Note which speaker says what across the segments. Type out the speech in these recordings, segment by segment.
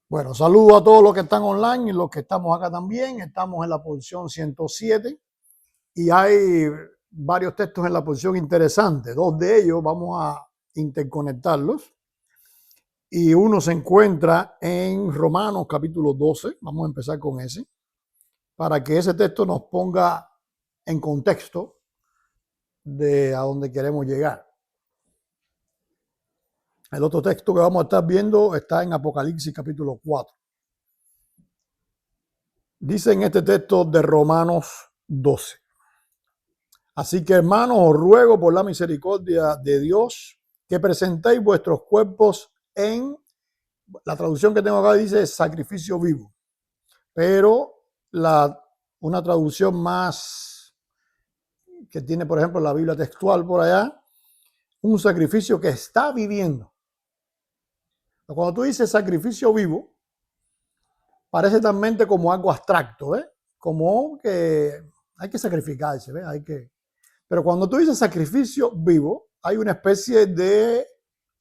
Speaker 1: Bueno, saludo a todos los que están online y los que estamos acá también. Estamos en la posición 107 y hay varios textos en la posición interesante. Dos de ellos vamos a interconectarlos y uno se encuentra en Romanos capítulo 12. Vamos a empezar con ese para que ese texto nos ponga en contexto de a dónde queremos llegar. El otro texto que vamos a estar viendo está en Apocalipsis capítulo 4. Dice en este texto de Romanos 12. Así que, hermanos, os ruego por la misericordia de Dios que presentéis vuestros cuerpos en, la traducción que tengo acá dice sacrificio vivo, pero una traducción más que tiene, por ejemplo, la Biblia textual por allá, un sacrificio que está viviendo. Cuando tú dices sacrificio vivo, parece también como algo abstracto, como que hay que sacrificarse, Pero cuando tú dices sacrificio vivo, hay una especie de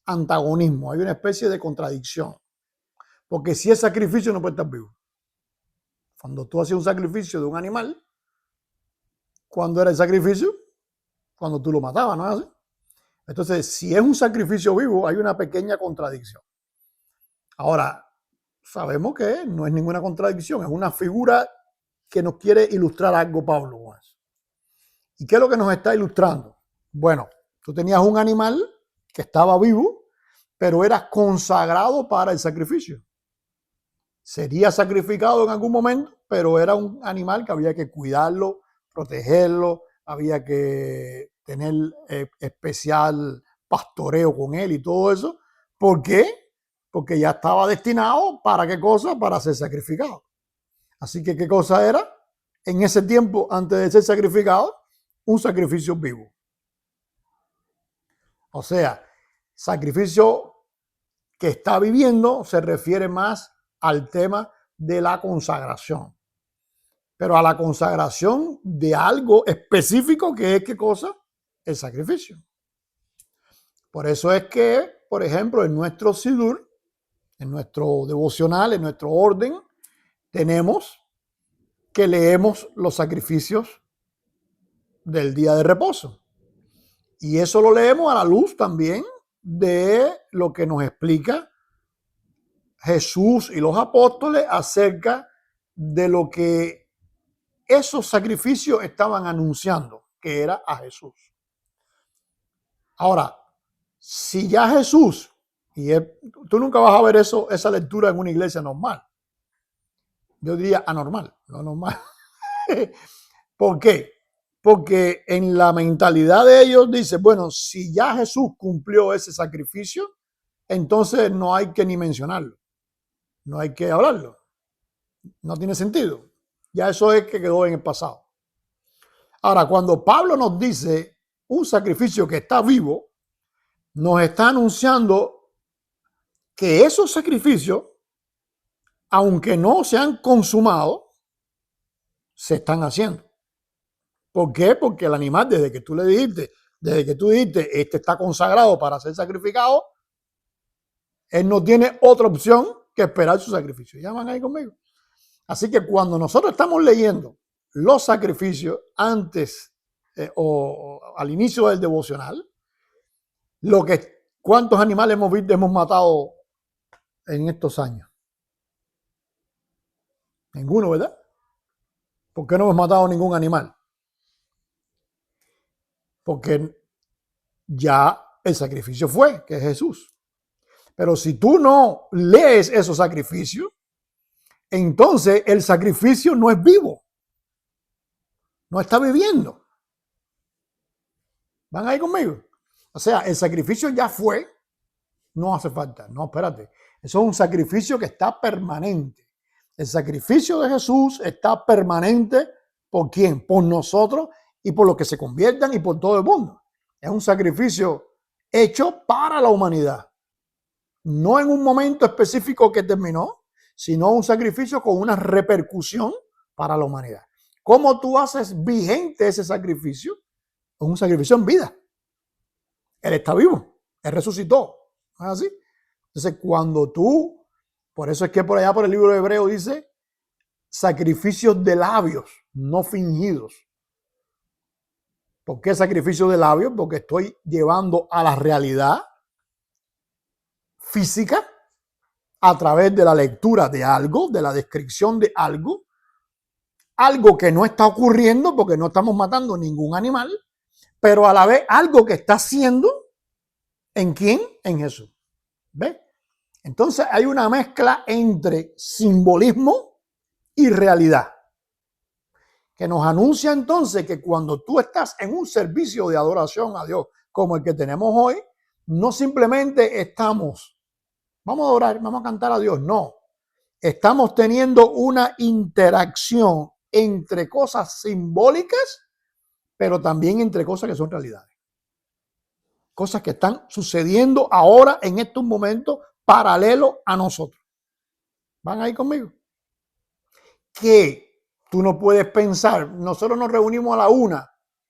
Speaker 1: antagonismo, hay una especie de contradicción. Porque si es sacrificio, no puede estar vivo. Cuando tú hacías un sacrificio de un animal, ¿cuándo era el sacrificio? Cuando tú lo matabas, ¿no es así? Entonces, si es un sacrificio vivo, hay una pequeña contradicción. Ahora, sabemos que no es ninguna contradicción, es una figura que nos quiere ilustrar algo Pablo. ¿Y qué es lo que nos está ilustrando? Bueno, tú tenías un animal que estaba vivo, pero era consagrado para el sacrificio. Sería sacrificado en algún momento, pero era un animal que había que cuidarlo, protegerlo, había que tener especial pastoreo con él y todo eso. ¿Por qué? Porque ya estaba destinado para qué cosa, para ser sacrificado. Así que, ¿qué cosa era? En ese tiempo, antes de ser sacrificado, un sacrificio vivo. O sea, sacrificio que está viviendo se refiere más al tema de la consagración. Pero a la consagración de algo específico que es, ¿qué cosa? El sacrificio. Por eso es que, por ejemplo, en nuestro Sidur, en nuestro devocional, en nuestro orden, tenemos que leemos los sacrificios del día de reposo. Y eso lo leemos a la luz también de lo que nos explica Jesús y los apóstoles acerca de lo que esos sacrificios estaban anunciando, que era a Jesús. Ahora, si ya Jesús, tú nunca vas a ver esa lectura en una iglesia normal. Yo diría anormal, no normal. ¿Por qué? Porque en la mentalidad de ellos dice, bueno, si ya Jesús cumplió ese sacrificio, entonces no hay que ni mencionarlo, no hay que hablarlo, no tiene sentido. Ya eso es que quedó en el pasado. Ahora, cuando Pablo nos dice un sacrificio que está vivo, nos está anunciando que esos sacrificios, aunque no se han consumado, se están haciendo. ¿Por qué? Porque el animal, desde que tú dijiste, este está consagrado para ser sacrificado, él no tiene otra opción que esperar su sacrificio. ¿Ya van ahí conmigo? Así que cuando nosotros estamos leyendo los sacrificios antes o al inicio del devocional, ¿cuántos animales hemos matado en estos años? Ninguno, ¿verdad? ¿Por qué no hemos matado ningún animal? Porque ya el sacrificio fue, que es Jesús. Pero si tú no lees esos sacrificios, entonces el sacrificio no es vivo. No está viviendo. ¿Van ahí conmigo? O sea, el sacrificio ya fue, no hace falta. No, espérate. Eso es un sacrificio que está permanente. El sacrificio de Jesús está permanente. ¿Por quién? Por nosotros y por los que se conviertan y por todo el mundo. Es un sacrificio hecho para la humanidad. No en un momento específico que terminó, sino un sacrificio con una repercusión para la humanidad. ¿Cómo tú haces vigente ese sacrificio? Es un sacrificio en vida. Él está vivo, él resucitó. ¿No es así? Entonces, cuando tú Por eso es que por allá por el libro de Hebreo dice sacrificios de labios, no fingidos. ¿Por qué sacrificio de labios? Porque estoy llevando a la realidad física a través de la lectura de algo, de la descripción de algo que no está ocurriendo porque no estamos matando ningún animal, pero a la vez algo que está haciendo, ¿en quién? En Jesús. ¿Ves? Entonces hay una mezcla entre simbolismo y realidad, que nos anuncia entonces que cuando tú estás en un servicio de adoración a Dios como el que tenemos hoy, no simplemente estamos, vamos a orar, vamos a cantar a Dios, no. Estamos teniendo una interacción entre cosas simbólicas, pero también entre cosas que son realidades. Cosas que están sucediendo ahora en estos momentos paralelo a nosotros. ¿Van ahí conmigo? Que tú no puedes pensar, nosotros nos reunimos a la 1,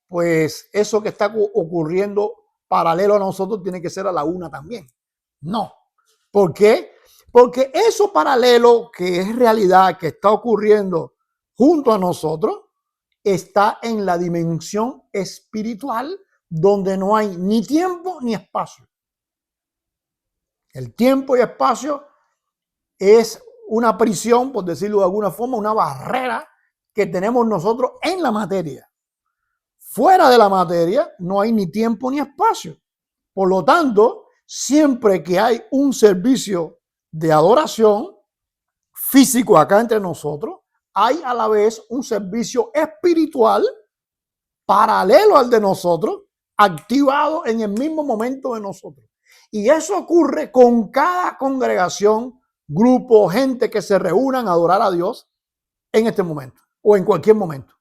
Speaker 1: pues eso que está ocurriendo paralelo a nosotros tiene que ser a la 1 también. No. ¿Por qué? Porque eso paralelo que es realidad, que está ocurriendo junto a nosotros, está en la dimensión espiritual donde no hay ni tiempo ni espacio. El tiempo y espacio es una prisión, por decirlo de alguna forma, una barrera que tenemos nosotros en la materia. Fuera de la materia no hay ni tiempo ni espacio. Por lo tanto, siempre que hay un servicio de adoración físico acá entre nosotros, hay a la vez un servicio espiritual paralelo al de nosotros, activado en el mismo momento de nosotros. Y eso ocurre con cada congregación, grupo, gente que se reúnan a adorar a Dios en este momento o en cualquier momento.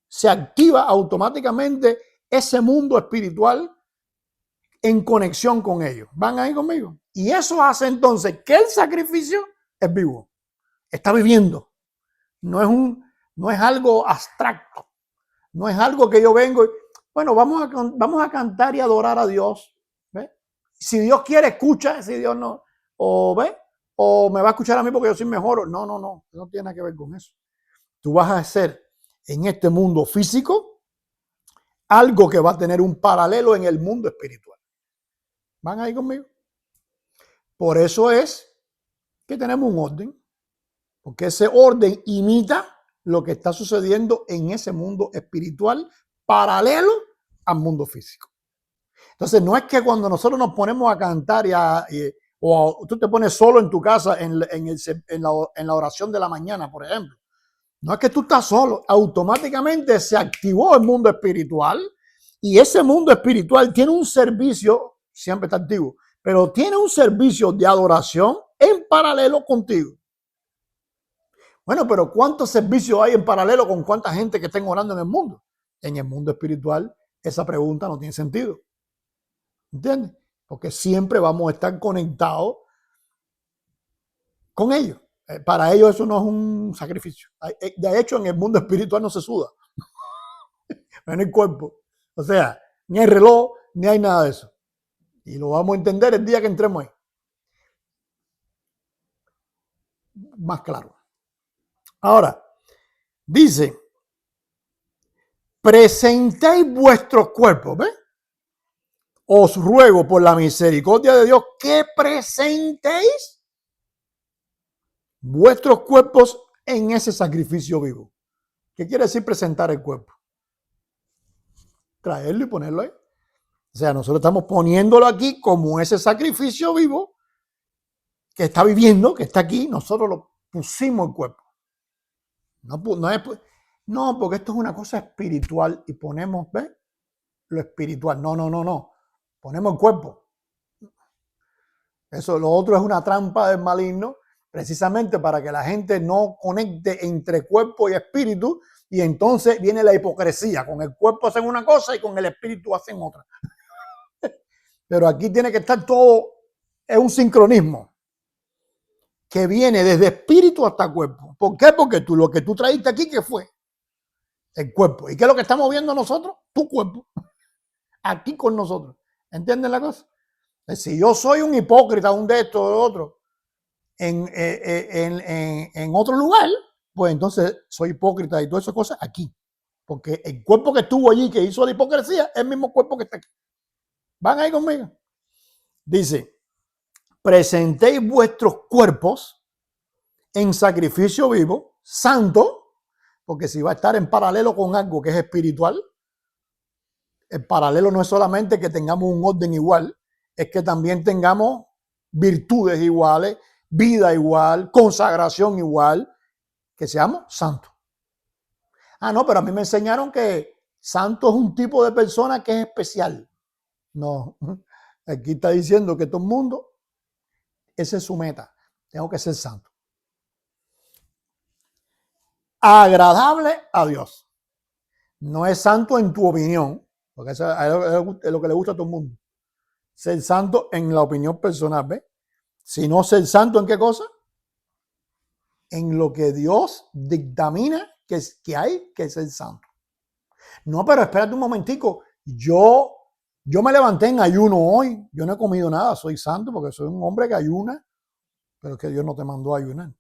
Speaker 1: Se activa automáticamente ese mundo espiritual en conexión con ellos. ¿Van ahí conmigo? Y eso hace entonces que el sacrificio es vivo, está viviendo. No es algo abstracto, no es algo que yo vengo y, bueno, vamos a cantar y adorar a Dios. ¿Ve? Si Dios quiere, escucha, si Dios no, o ve, o me va a escuchar a mí porque yo soy mejor. No tiene nada que ver con eso. Tú vas a hacer en este mundo físico algo que va a tener un paralelo en el mundo espiritual. ¿Van ahí conmigo? Por eso es que tenemos un orden, porque ese orden imita lo que está sucediendo en ese mundo espiritual paralelo al mundo físico. Entonces, no es que cuando nosotros nos ponemos a cantar o tú te pones solo en tu casa en la oración de la mañana, por ejemplo. No es que tú estás solo, automáticamente se activó el mundo espiritual y ese mundo espiritual tiene un servicio, siempre está activo, pero tiene un servicio de adoración en paralelo contigo. Bueno, pero ¿cuántos servicios hay en paralelo con cuánta gente que estén orando en el mundo? En el mundo espiritual, esa pregunta no tiene sentido. ¿Entiendes? Porque siempre vamos a estar conectados con ellos. Para ellos eso no es un sacrificio. De hecho, en el mundo espiritual no se suda. En el cuerpo. O sea, ni hay reloj, ni hay nada de eso. Y lo vamos a entender el día que entremos ahí. Más claro. Ahora, dice, presentéis vuestros cuerpos, ¿ves? Os ruego por la misericordia de Dios que presentéis vuestros cuerpos en ese sacrificio vivo. ¿Qué quiere decir presentar el cuerpo? Traerlo y ponerlo ahí. O sea, nosotros estamos poniéndolo aquí como ese sacrificio vivo que está viviendo, que está aquí. Nosotros lo pusimos el cuerpo. No, porque esto es una cosa espiritual y ponemos, ¿ves? Lo espiritual. No. Ponemos el cuerpo. Eso, lo otro es una trampa del maligno, precisamente para que la gente no conecte entre cuerpo y espíritu, y entonces viene la hipocresía. Con el cuerpo hacen una cosa y con el espíritu hacen otra. Pero aquí tiene que estar todo, es un sincronismo que viene desde espíritu hasta cuerpo. ¿Por qué? Porque lo que tú traíste aquí, ¿qué fue? El cuerpo. ¿Y qué es lo que estamos viendo nosotros? Tu cuerpo. Aquí con nosotros. ¿Entienden la cosa? Si yo soy un hipócrita, un de esto o de otro, en otro lugar, pues entonces soy hipócrita y todas esas cosas aquí. Porque el cuerpo que estuvo allí, que hizo la hipocresía, es el mismo cuerpo que está aquí. ¿Van ahí conmigo? Dice, presentéis vuestros cuerpos en sacrificio vivo, santo, porque si va a estar en paralelo con algo que es espiritual, el paralelo no es solamente que tengamos un orden igual, es que también tengamos virtudes iguales, vida igual, consagración igual, que seamos santos. Ah, no, pero a mí me enseñaron que santo es un tipo de persona que es especial. No, aquí está diciendo que todo el mundo, esa es su meta. Tengo que ser santo. Agradable a Dios. No es santo en tu opinión, porque eso es lo que le gusta a todo el mundo. Ser santo en la opinión personal, ¿ves? Sino ser santo en qué cosa? En lo que Dios dictamina que hay que ser santo. No, pero espérate un momentico. Yo me levanté en ayuno hoy. Yo no he comido nada. Soy santo porque soy un hombre que ayuna. Pero es que Dios no te mandó a ayunar.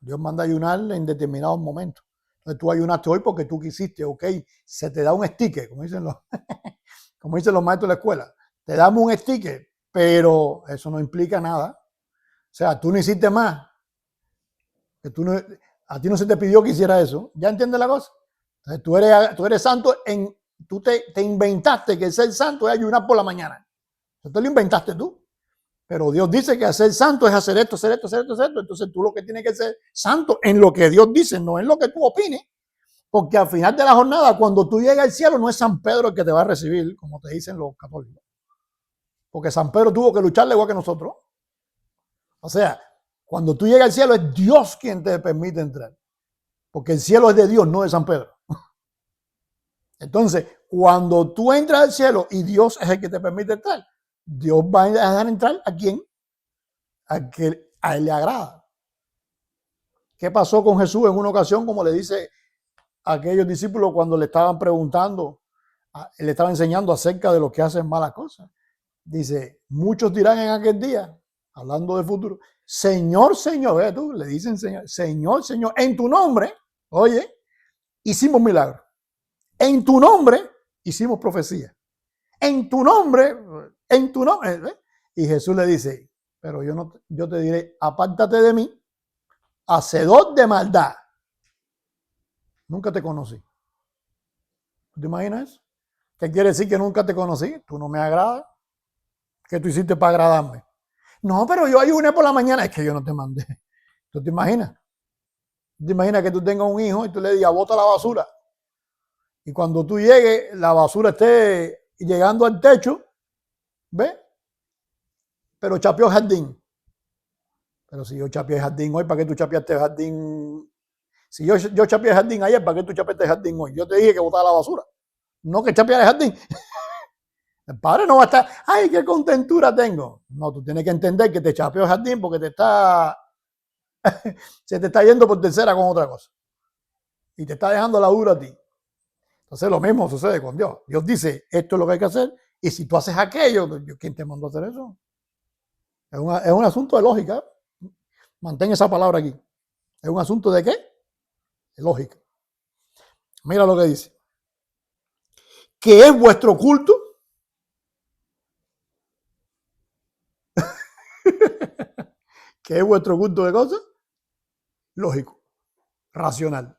Speaker 1: Dios manda a ayunar en determinados momentos. Entonces tú ayunaste hoy porque tú quisiste, ok. Se te da un sticker, como dicen los maestros de la escuela. Te damos un sticker, pero eso no implica nada. O sea, tú no hiciste más. Que a ti no se te pidió que hiciera eso. ¿Ya entiendes la cosa? Entonces tú eres santo, tú te inventaste que ser santo es ayunar por la mañana. Eso te lo inventaste tú. Pero Dios dice que hacer santo es hacer esto, hacer esto, hacer esto, hacer esto. Entonces tú lo que tienes que ser santo en lo que Dios dice, no en lo que tú opines. Porque al final de la jornada, cuando tú llegas al cielo, no es San Pedro el que te va a recibir, como te dicen los católicos. Porque San Pedro tuvo que lucharle igual que nosotros. O sea, cuando tú llegas al cielo es Dios quien te permite entrar. Porque el cielo es de Dios, no de San Pedro. Entonces, cuando tú entras al cielo y Dios es el que te permite entrar, Dios va a dejar entrar a quién, a que a él le agrada. ¿Qué pasó con Jesús en una ocasión, como le dice a aquellos discípulos cuando le estaban preguntando, le estaba enseñando acerca de los que hacen malas cosas? Dice, muchos dirán en aquel día, hablando del futuro, Señor, Señor, tú le dicen Señor, Señor, Señor, en tu nombre, oye, hicimos milagros. En tu nombre hicimos profecía. En tu nombre. Y Jesús le dice, pero yo te diré, apártate de mí, hacedor de maldad. Nunca te conocí. ¿Te imaginas eso? ¿Qué quiere decir que nunca te conocí? Tú no me agradas. ¿Qué tú hiciste para agradarme? No, pero yo ayuné por la mañana. Es que yo no te mandé. ¿Tú te imaginas? ¿Te imaginas que tú tengas un hijo y tú le digas, bota la basura? Y cuando tú llegues, la basura esté llegando al techo, ¿ves? Pero chapeó el jardín. Pero si yo chapeé el jardín hoy, ¿para qué tú chapeaste el jardín? Si yo chapeé el jardín ayer, ¿para qué tú chapeaste el jardín hoy? Yo te dije que botara la basura, no que chapeara el jardín. El padre no va a estar, ay, qué contentura tengo. No, tú tienes que entender que te chapeó el jardín porque se te está yendo por tercera con otra cosa. Y te está dejando la dura a ti. Entonces lo mismo sucede con Dios. Dios dice, esto es lo que hay que hacer, y si tú haces aquello, ¿quién te mandó a hacer eso? Es un asunto de lógica. Mantén esa palabra aquí. ¿Es un asunto de qué? De lógica. Mira lo que dice. ¿Qué es vuestro culto? ¿Qué es vuestro culto de cosas? Lógico, racional.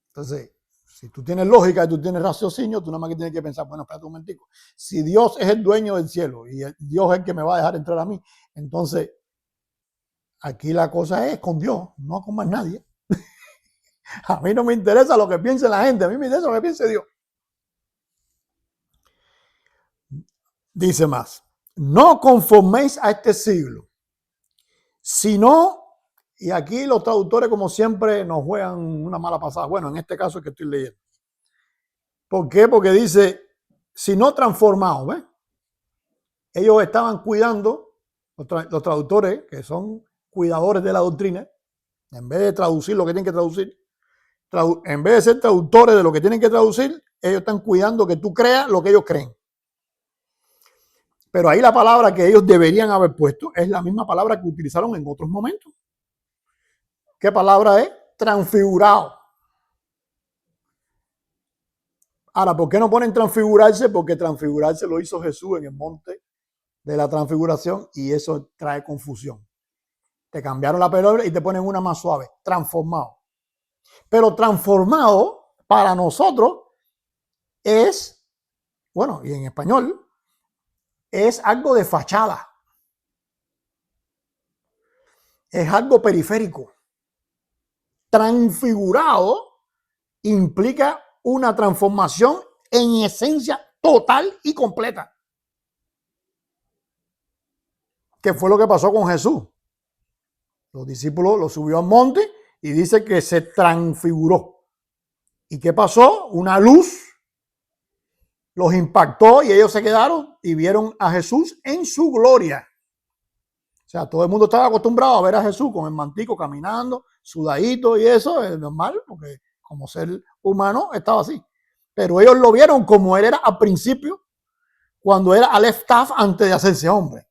Speaker 1: Entonces, si tú tienes lógica y tú tienes raciocinio, tú nada más que tienes que pensar, bueno, espérate un momentico. Si Dios es el dueño del cielo y Dios es el que me va a dejar entrar a mí, entonces aquí la cosa es con Dios, no con más nadie. A mí no me interesa lo que piense la gente, a mí me interesa lo que piense Dios. Dice más, no conforméis a este siglo, sino, y aquí los traductores como siempre nos juegan una mala pasada. Bueno, en este caso es que estoy leyendo. ¿Por qué? Porque dice, si no transformados, ¿ves? Ellos estaban cuidando, los traductores, que son cuidadores de la doctrina, en vez de traducir lo que tienen que traducir, en vez de ser traductores de lo que tienen que traducir, ellos están cuidando que tú creas lo que ellos creen. Pero ahí la palabra que ellos deberían haber puesto es la misma palabra que utilizaron en otros momentos. ¿Qué palabra es? Transfigurado. Ahora, ¿por qué no ponen transfigurarse? Porque transfigurarse lo hizo Jesús en el monte de la transfiguración y eso trae confusión. Te cambiaron la palabra y te ponen una más suave, transformado. Pero transformado para nosotros es, bueno, y en español, es algo de fachada. Es algo periférico. Transfigurado implica una transformación en esencia total y completa. ¿Qué fue lo que pasó con Jesús? Los discípulos lo subió al monte y dice que se transfiguró. ¿Y qué pasó? Una luz los impactó y ellos se quedaron y vieron a Jesús en su gloria. O sea, todo el mundo estaba acostumbrado a ver a Jesús con el mantico caminando, sudadito y eso es normal, porque como ser humano estaba así. Pero ellos lo vieron como él era al principio, cuando era Aleph Taf antes de hacerse hombre.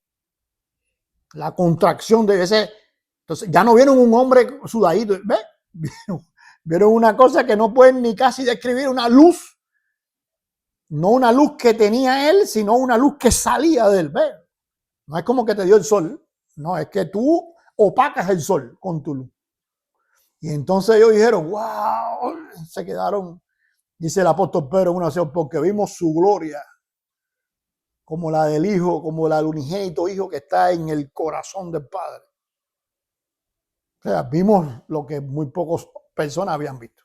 Speaker 1: La contracción de ese. Entonces ya no vieron un hombre sudadito. ¿Ves? Vieron una cosa que no pueden ni casi describir, una luz. No una luz que tenía él, sino una luz que salía de él. ¿Ves? No es como que te dio el sol. No, es que tú opacas el sol con tu luz. Y entonces ellos dijeron, wow, se quedaron, dice el apóstol Pedro en una ocasión, porque vimos su gloria, como la del Hijo, como la del unigénito Hijo que está en el corazón del Padre. O sea, vimos lo que muy pocas personas habían visto.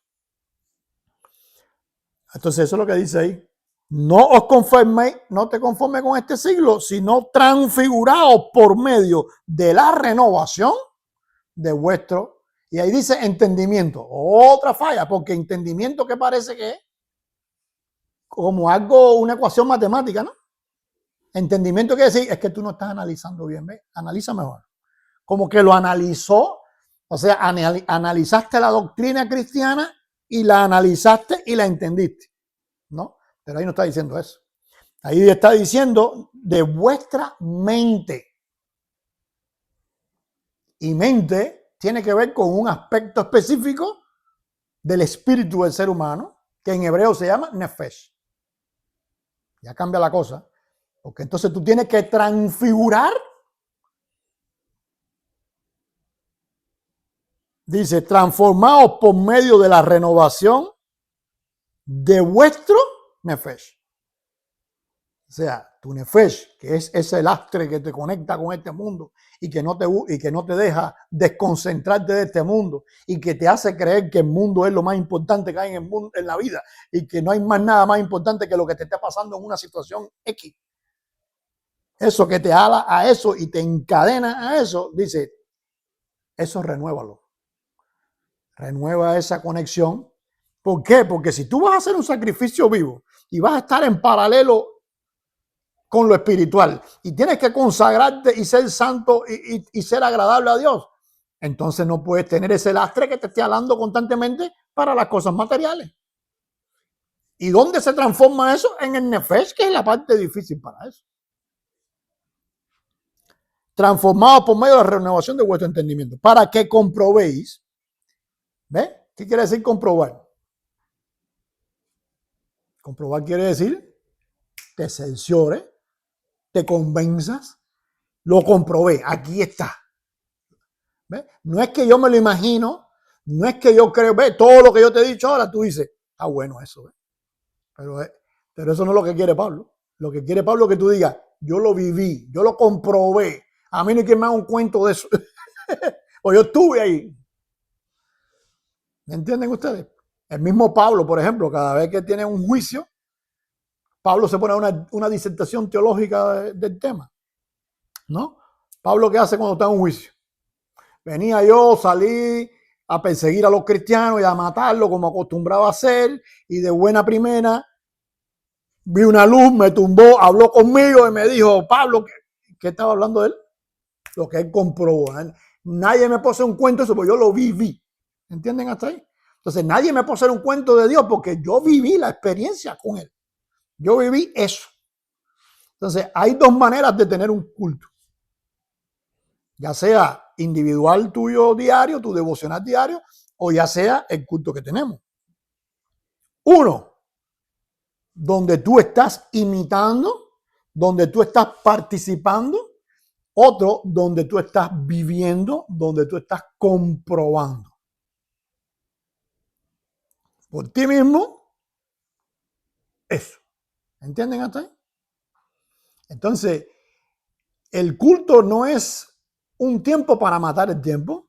Speaker 1: Entonces eso es lo que dice ahí. No os conforméis, no te conformes con este siglo, sino transfiguraos por medio de la renovación de vuestro. Y ahí dice entendimiento. Otra falla, porque entendimiento que parece que es como algo, una ecuación matemática, ¿no? Entendimiento quiere decir, es que tú no estás analizando bien, ¿ves? Analiza mejor. Como que lo analizó, o sea, analizaste la doctrina cristiana y la analizaste y la entendiste, ¿no? Pero ahí no está diciendo eso. Ahí está diciendo de vuestra mente. Y mente tiene que ver con un aspecto específico del espíritu del ser humano, que en hebreo se llama nefesh. Ya cambia la cosa, porque entonces tú tienes que transfigurar. Dice, transformaos por medio de la renovación de vuestro nefesh. O sea, tu nefesh, que es ese lastre que te conecta con este mundo y que no te deja desconcentrarte de este mundo y que te hace creer que el mundo es lo más importante que hay en el mundo, en la vida, y que no hay más nada más importante que lo que te esté pasando en una situación X. Eso que te ala a eso y te encadena a eso, dice, eso renuévalo. Renueva esa conexión. ¿Por qué? Porque si tú vas a hacer un sacrificio vivo y vas a estar en paralelo con lo espiritual y tienes que consagrarte y ser santo y ser agradable a Dios, entonces no puedes tener ese lastre que te esté alando constantemente para las cosas materiales. ¿Y dónde se transforma eso? En el nefesh, que es la parte difícil para eso. Transformados por medio de la renovación de vuestro entendimiento, para que comprobéis. ¿Ves? ¿Qué quiere decir comprobar? Comprobar quiere decir te cerciores, te convenzas, lo comprobé, aquí está. ¿Ves? No es que yo me lo imagino, no es que yo creo, ve, todo lo que yo te he dicho ahora, tú dices, ah, bueno, eso, ¿ves? Pero eso no es lo que quiere Pablo. Lo que quiere Pablo es que tú digas, yo lo viví, yo lo comprobé. A mí no hay quien me haga un cuento de eso. O yo estuve ahí. ¿Me entienden ustedes? El mismo Pablo, por ejemplo, cada vez que tiene un juicio, Pablo se pone una disertación teológica del tema, ¿no? Pablo, ¿qué hace cuando está en un juicio? Venía yo, salí a perseguir a los cristianos y a matarlos como acostumbraba a hacer, y de buena primera vi una luz, me tumbó, habló conmigo y me dijo, Pablo, ¿qué estaba hablando de él? Lo que él comprobó. Nadie me puede hacer un cuento de eso, porque yo lo viví. ¿Entienden hasta ahí? Entonces nadie me puede hacer un cuento de Dios porque yo viví la experiencia con él. Yo viví eso. Entonces, hay dos maneras de tener un culto. Ya sea individual tuyo diario, tu devocional diario, o ya sea el culto que tenemos. Uno, donde tú estás imitando, donde tú estás participando. Otro, donde tú estás viviendo, donde tú estás comprobando por ti mismo eso. ¿Entienden hasta ahí? Entonces, el culto no es un tiempo para matar el tiempo,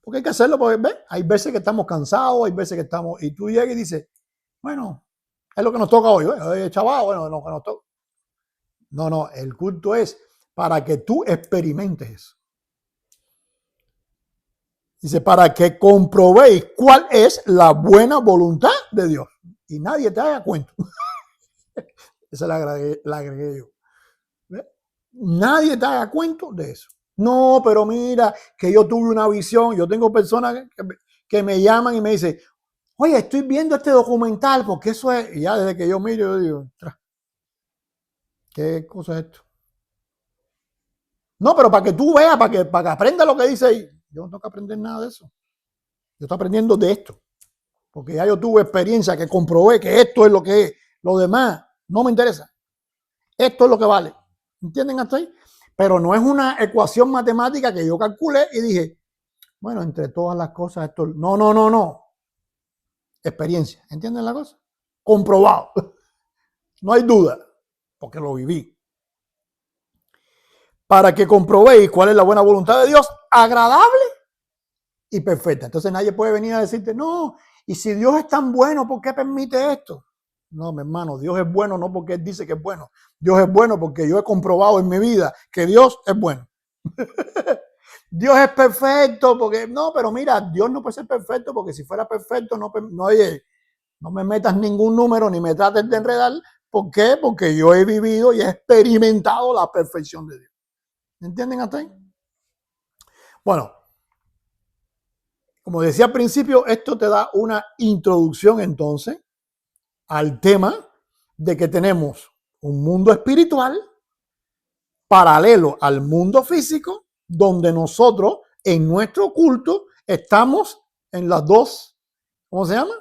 Speaker 1: porque hay que hacerlo, porque ¿ves? Hay veces que estamos cansados, hay veces que estamos, y tú llegas y dices, bueno, es lo que nos toca hoy, ¿eh? Chaval, bueno, lo que nos toca. No, el culto es para que tú experimentes eso. Dice, para que comprobéis cuál es la buena voluntad de Dios. Y nadie te haga cuento. Esa la agregué yo. ¿Ves? Nadie te haga cuento de eso. No, pero mira, que yo tuve una visión. Yo tengo personas que me llaman y me dicen, oye, estoy viendo este documental porque eso es... Y ya desde que yo miro, yo digo, ¿qué cosa es esto? No, pero para que tú veas, para que aprendas lo que dice ahí. Yo no tengo que aprender nada de eso. Yo estoy aprendiendo de esto. Porque ya yo tuve experiencia que comprobé que esto es lo que es. Lo demás no me interesa. Esto es lo que vale. ¿Entienden hasta ahí? Pero no es una ecuación matemática que yo calculé y dije, bueno, entre todas las cosas esto... No. Experiencia. ¿Entienden la cosa? Comprobado. No hay duda, porque lo viví. Para que comprobéis cuál es la buena voluntad de Dios, agradable y perfecta. Entonces nadie puede venir a decirte, no, y si Dios es tan bueno, ¿por qué permite esto? No, mi hermano, Dios es bueno no porque Él dice que es bueno. Dios es bueno porque yo he comprobado en mi vida que Dios es bueno. Dios es perfecto porque, no, pero mira, Dios no puede ser perfecto porque si fuera perfecto, no me metas ningún número ni me trates de enredar. ¿Por qué? Porque yo he vivido y he experimentado la perfección de Dios. ¿Entienden hasta ahí? Bueno, como decía al principio, esto te da una introducción entonces al tema de que tenemos un mundo espiritual paralelo al mundo físico, donde nosotros en nuestro culto estamos en las dos, ¿cómo se llama?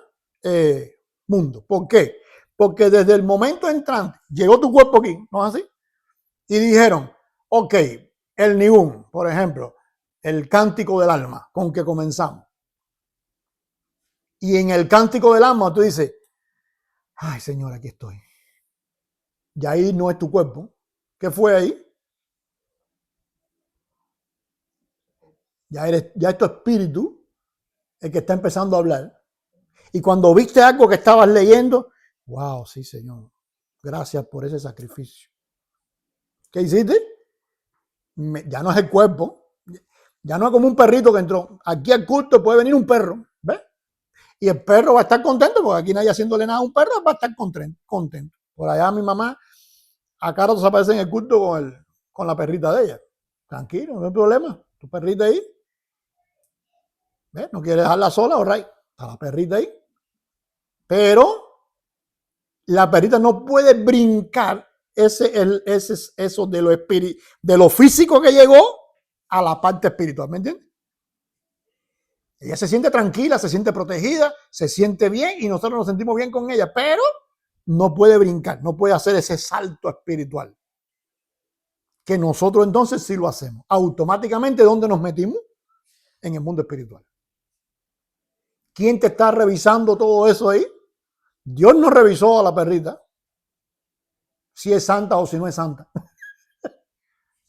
Speaker 1: Mundos. ¿Por qué? Porque desde el momento entrante llegó tu cuerpo aquí, ¿no es así? Y dijeron, ok, el Nihum, por ejemplo, el cántico del alma con que comenzamos. Y en el cántico del alma tú dices, ay Señor, aquí estoy. Y ahí no es tu cuerpo. ¿Qué fue ahí? Ya es tu espíritu el que está empezando a hablar. Y cuando viste algo que estabas leyendo, wow, sí Señor, gracias por ese sacrificio. ¿Qué hiciste? Ya no es el cuerpo, ya no es como un perrito que entró. Aquí al culto puede venir un perro, ¿ves? Y el perro va a estar contento porque aquí nadie haciéndole nada a un perro, va a estar contento. Por allá mi mamá, a cada rato se aparece en el culto con la perrita de ella. Tranquilo, no hay problema. Tu perrita ahí, ¿ves? No quiere dejarla sola, all right. Está la perrita ahí. Pero la perrita no puede brincar eso de lo físico que llegó a la parte espiritual, ¿me entiendes? Ella se siente tranquila, se siente protegida, se siente bien y nosotros nos sentimos bien con ella, pero no puede brincar, no puede hacer ese salto espiritual. Que nosotros entonces sí lo hacemos. Automáticamente, ¿dónde nos metimos? En el mundo espiritual. ¿Quién te está revisando todo eso ahí? Dios no revisó a la perrita si es santa o si no es santa.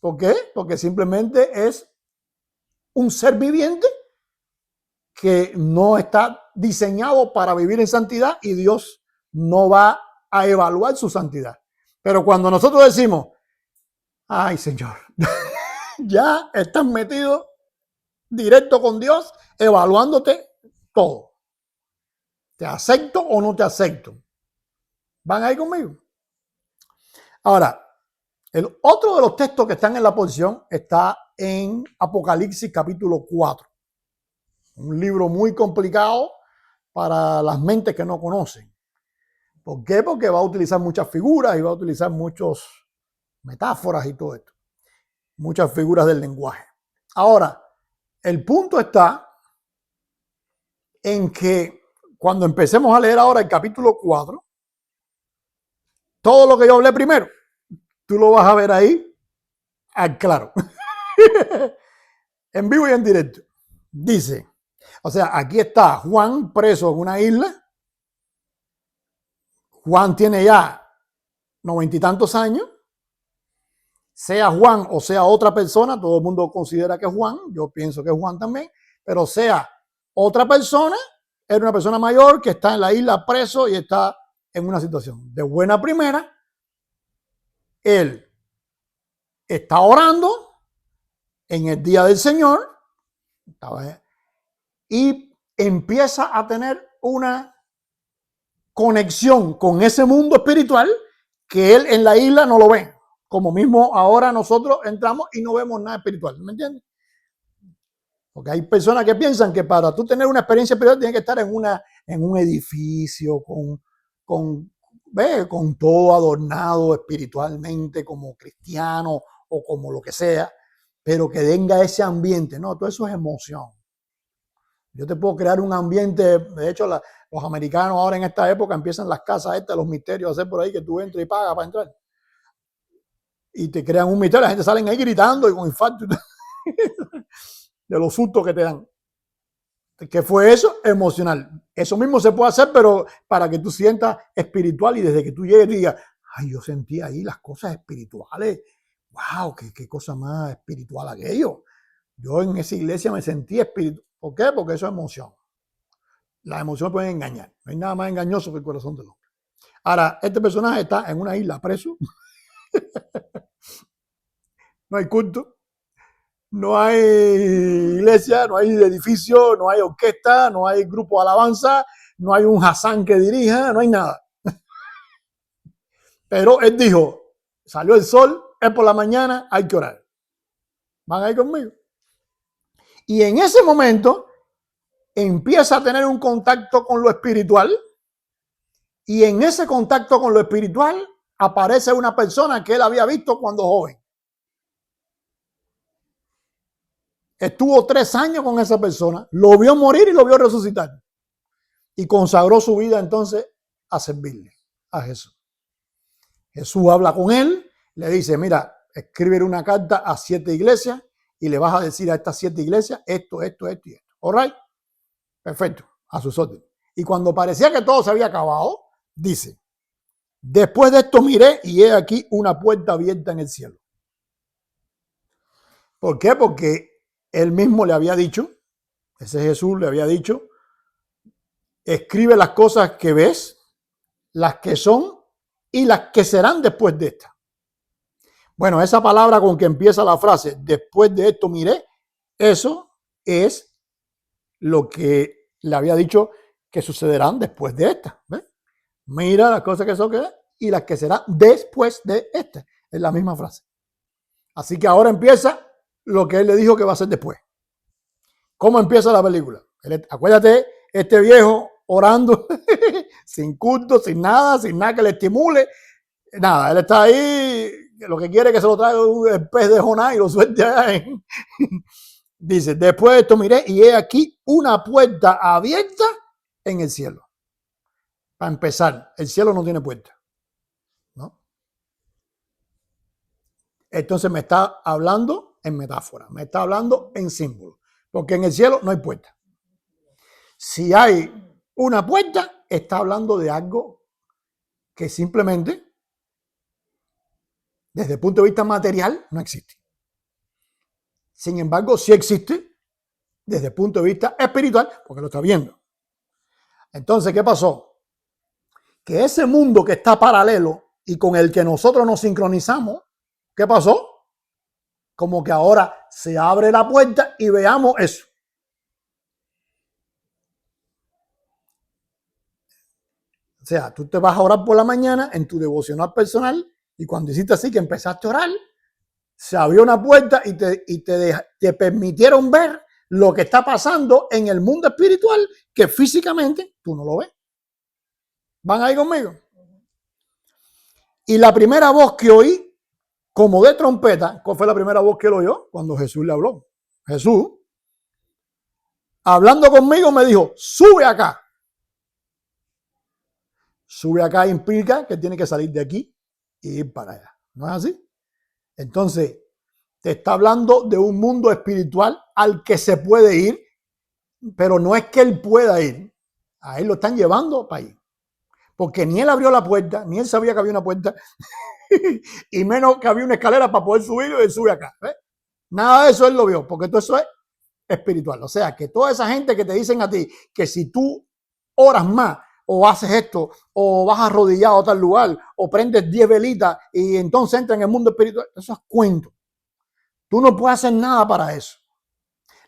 Speaker 1: ¿Por qué? Porque simplemente es un ser viviente que no está diseñado para vivir en santidad y Dios no va a evaluar su santidad. Pero cuando nosotros decimos, ay Señor, ya estás metido directo con Dios, evaluándote todo. ¿Te acepto o no te acepto? ¿Van ahí conmigo? Ahora, el otro de los textos que están en la porción está en Apocalipsis capítulo 4. Un libro muy complicado para las mentes que no conocen. ¿Por qué? Porque va a utilizar muchas figuras y va a utilizar muchos metáforas y todo esto. Muchas figuras del lenguaje. Ahora, el punto está en que cuando empecemos a leer ahora el capítulo 4, todo lo que yo hablé primero, tú lo vas a ver ahí al claro. En vivo y en directo. Dice, o sea, aquí está Juan preso en una isla. Juan tiene ya 90 y tantos años. Sea Juan o sea otra persona, todo el mundo considera que es Juan, yo pienso que es Juan también, pero sea otra persona, era una persona mayor que está en la isla preso y está en una situación de buena primera. Él está orando en el día del Señor y empieza a tener una conexión con ese mundo espiritual que él en la isla no lo ve. Como mismo ahora nosotros entramos y no vemos nada espiritual, ¿me entiendes? Porque hay personas que piensan que para tú tener una experiencia espiritual tienes que estar en un edificio con todo adornado espiritualmente como cristiano o como lo que sea, pero que tenga ese ambiente. No, todo eso es emoción. Yo te puedo crear un ambiente, de hecho los americanos ahora en esta época empiezan las casas estas, los misterios a hacer por ahí que tú entras y pagas para entrar. Y te crean un misterio, la gente salen ahí gritando y con infarto de los sustos que te dan. ¿Qué fue eso? Emocional. Eso mismo se puede hacer, pero para que tú sientas espiritual y desde que tú llegues digas, ay, yo sentí ahí las cosas espirituales. Wow, qué cosa más espiritual aquello. Yo en esa iglesia me sentí espiritual. ¿Por qué? Porque eso es emoción. Las emociones pueden engañar. No hay nada más engañoso que el corazón del hombre. Ahora, este personaje está en una isla preso. No hay culto, no hay iglesia, no hay edificio, no hay orquesta, no hay grupo de alabanza, no hay un Hassan que dirija, no hay nada. Pero él dijo, salió el sol, es por la mañana, hay que orar. ¿Van ahí conmigo? Y en ese momento empieza a tener un contacto con lo espiritual y en ese contacto con lo espiritual aparece una persona que él había visto cuando joven. Estuvo 3 años con esa persona, lo vio morir y lo vio resucitar. Y consagró su vida entonces a servirle a Jesús. Jesús habla con él, le dice, mira, escribe una carta a 7 iglesias y le vas a decir a estas 7 iglesias esto y esto. ¿All right? Perfecto, a sus órdenes. Y cuando parecía que todo se había acabado, dice, después de esto miré y he aquí una puerta abierta en el cielo. ¿Por qué? Porque él mismo le había dicho, ese Jesús le había dicho, escribe las cosas que ves, las que son y las que serán después de esta. Bueno, esa palabra con que empieza la frase, después de esto miré, eso es lo que le había dicho que sucederán después de esta. ¿Ves? Mira las cosas que son y las que serán después de esta. Es la misma frase. Así que ahora empieza lo que él le dijo que va a ser después. ¿Cómo empieza la película? Acuérdate, este viejo orando, sin culto, sin nada que le estimule, nada, él está ahí, lo que quiere es que se lo traiga el pez de Jonás y lo suelte allá. Dice, después de esto miré y he aquí una puerta abierta en el cielo. Para empezar, el cielo no tiene puerta, ¿no? Entonces me está hablando en metáfora, me está hablando en símbolo, porque en el cielo no hay puerta. Si hay una puerta, está hablando de algo que simplemente, desde el punto de vista material, no existe. Sin embargo, sí existe desde el punto de vista espiritual, porque lo está viendo. Entonces, ¿qué pasó? Que ese mundo que está paralelo y con el que nosotros nos sincronizamos, ¿qué pasó? Como que ahora se abre la puerta y veamos eso. O sea, tú te vas a orar por la mañana en tu devocional personal y cuando hiciste así que empezaste a orar, se abrió una puerta y te permitieron ver lo que está pasando en el mundo espiritual que físicamente tú no lo ves. ¿Van ahí conmigo? Y la primera voz que oí como de trompeta. ¿Cuál fue la primera voz que él oyó? Cuando Jesús le habló. Jesús, hablando conmigo, me dijo, sube acá. Sube acá implica que tiene que salir de aquí y ir para allá. ¿No es así? Entonces, te está hablando de un mundo espiritual al que se puede ir, pero no es que él pueda ir. A él lo están llevando para ir. Porque ni él abrió la puerta, ni él sabía que había una puerta, y menos que había una escalera para poder subir y él sube acá. ¿Ves? Nada de eso él lo vio, porque todo eso es espiritual. O sea, que toda esa gente que te dicen a ti que si tú oras más, o haces esto, o vas arrodillado a tal lugar, o prendes 10 velitas y entonces entras en el mundo espiritual, eso es cuento. Tú no puedes hacer nada para eso.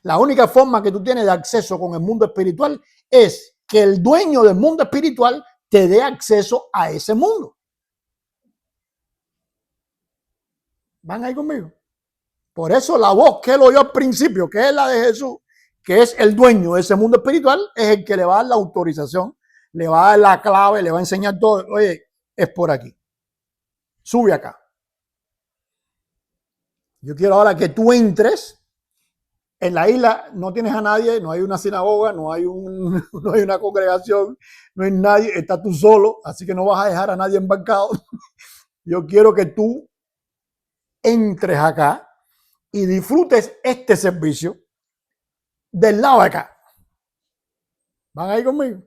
Speaker 1: La única forma que tú tienes de acceso con el mundo espiritual es que el dueño del mundo espiritual te dé acceso a ese mundo. ¿Van ahí conmigo? Por eso la voz que él oyó al principio, que es la de Jesús, que es el dueño de ese mundo espiritual, es el que le va a dar la autorización, le va a dar la clave, le va a enseñar todo. Oye, es por aquí. Sube acá. Yo quiero ahora que tú entres. En la isla no tienes a nadie, no hay una sinagoga, no hay una congregación, no hay nadie, estás tú solo, así que no vas a dejar a nadie embarcado. Yo quiero que tú entres acá y disfrutes este servicio del lado de acá. ¿Van ahí conmigo?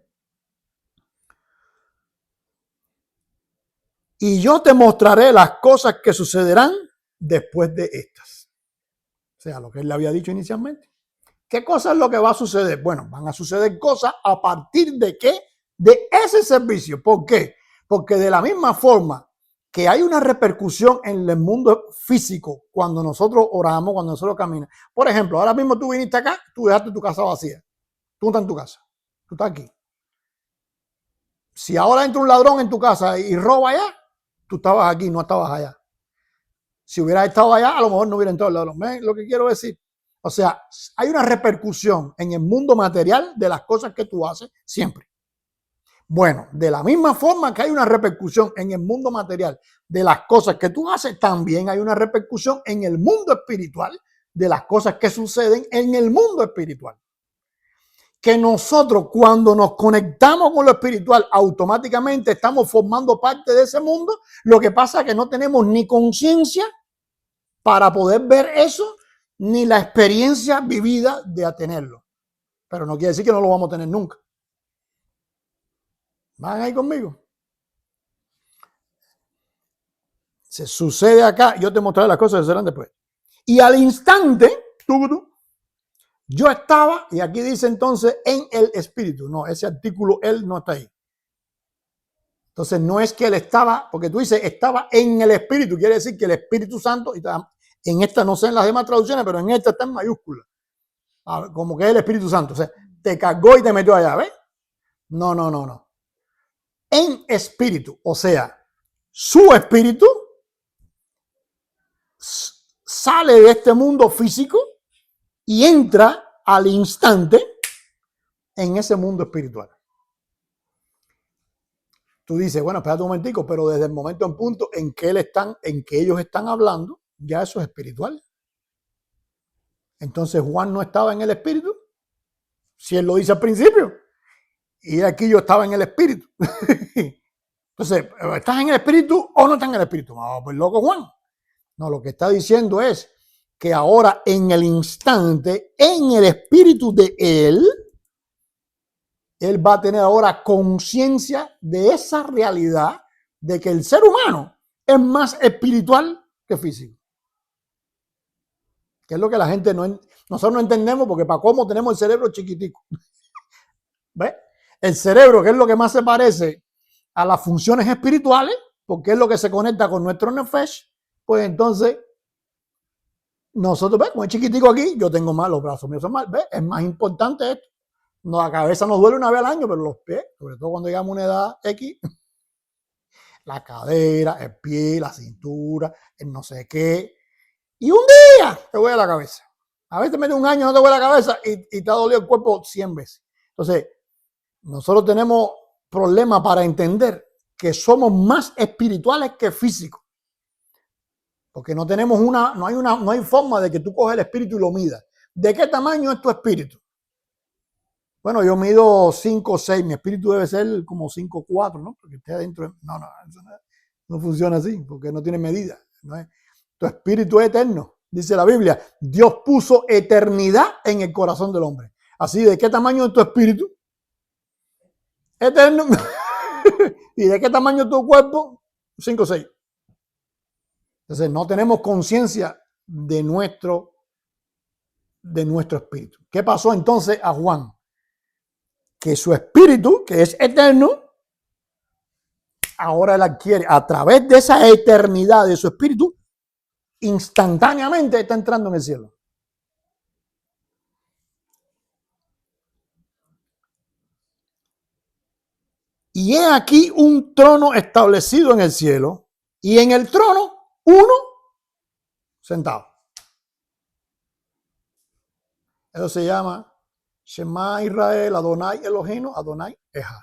Speaker 1: Y yo te mostraré las cosas que sucederán después de estas. O sea, lo que él le había dicho inicialmente. ¿Qué cosa es lo que va a suceder? Bueno, van a suceder cosas a partir de qué? De ese servicio. ¿Por qué? Porque de la misma forma que hay una repercusión en el mundo físico cuando nosotros oramos, cuando nosotros caminamos. Por ejemplo, ahora mismo tú viniste acá, tú dejaste tu casa vacía. Tú no estás en tu casa, tú estás aquí. Si ahora entra un ladrón en tu casa y roba allá, tú estabas aquí, no estabas allá. Si hubieras estado allá, a lo mejor no hubiera entrado el ladrón. ¿Ven lo que quiero decir? O sea, hay una repercusión en el mundo material de las cosas que tú haces siempre. Bueno, de la misma forma que hay una repercusión en el mundo material de las cosas que tú haces, también hay una repercusión en el mundo espiritual de las cosas que suceden en el mundo espiritual. Que nosotros cuando nos conectamos con lo espiritual, automáticamente estamos formando parte de ese mundo. Lo que pasa es que no tenemos ni conciencia para poder ver eso, ni la experiencia vivida de tenerlo. Pero no quiere decir que no lo vamos a tener nunca. ¿Van ahí conmigo? Se sucede acá, yo te mostraré las cosas que serán después. Y al instante, yo estaba, y aquí dice entonces, en el espíritu. No, ese artículo, él no está ahí. Entonces no es que él estaba, porque tú dices, estaba en el espíritu, quiere decir que el Espíritu Santo, y en esta no sé en las demás traducciones, pero en esta está en mayúscula. Como que es el Espíritu Santo. O sea, te cargó y te metió allá, ¿ves? No. En espíritu, o sea, su espíritu sale de este mundo físico y entra al instante en ese mundo espiritual. Tú dices, bueno, espérate un momentico, pero desde el momento en punto en que ellos están hablando, ya eso es espiritual. Entonces Juan no estaba en el espíritu, si él lo dice al principio, y aquí yo estaba en el espíritu. Entonces, ¿estás en el espíritu o no estás en el espíritu? No, pues loco Juan. No, lo que está diciendo es que ahora en el instante, en el espíritu de él va a tener ahora conciencia de esa realidad de que el ser humano es más espiritual que físico. Que es lo que la gente nosotros no entendemos, porque para cómo tenemos el cerebro chiquitico. ¿Ves? El cerebro, que es lo que más se parece a las funciones espirituales, porque es lo que se conecta con nuestro nefesh, pues entonces nosotros, ¿ves? Como es chiquitico aquí, yo tengo más, los brazos míos son más, ¿ves? Es más importante esto. No, la cabeza nos duele una vez al año, pero los pies, sobre todo cuando llegamos a una edad X, la cadera, el pie, la cintura, el no sé qué. Y un día te duele la cabeza. A veces mete un año no te duele la cabeza y te ha dolido el cuerpo 100 veces. Entonces, nosotros tenemos problemas para entender que somos más espirituales que físicos. Porque no tenemos no hay forma de que tú coges el espíritu y lo midas. ¿De qué tamaño es tu espíritu? Bueno, yo mido 5 o 6, mi espíritu debe ser como 5 o 4, ¿no? Porque esté adentro. No, eso no funciona así, porque no tiene medida. ¿No es? Tu espíritu es eterno, dice la Biblia. Dios puso eternidad en el corazón del hombre. Así, ¿de qué tamaño es tu espíritu? Eterno. ¿Y de qué tamaño es tu cuerpo? 5 o 6. Entonces, no tenemos conciencia de nuestro espíritu. ¿Qué pasó entonces a Juan? Que su espíritu, que es eterno, ahora él adquiere, a través de esa eternidad de su espíritu, instantáneamente está entrando en el cielo. Y he aquí un trono establecido en el cielo, y en el trono uno sentado. Eso se llama Shema Israel, Adonai Elohenu, Adonai Ejad.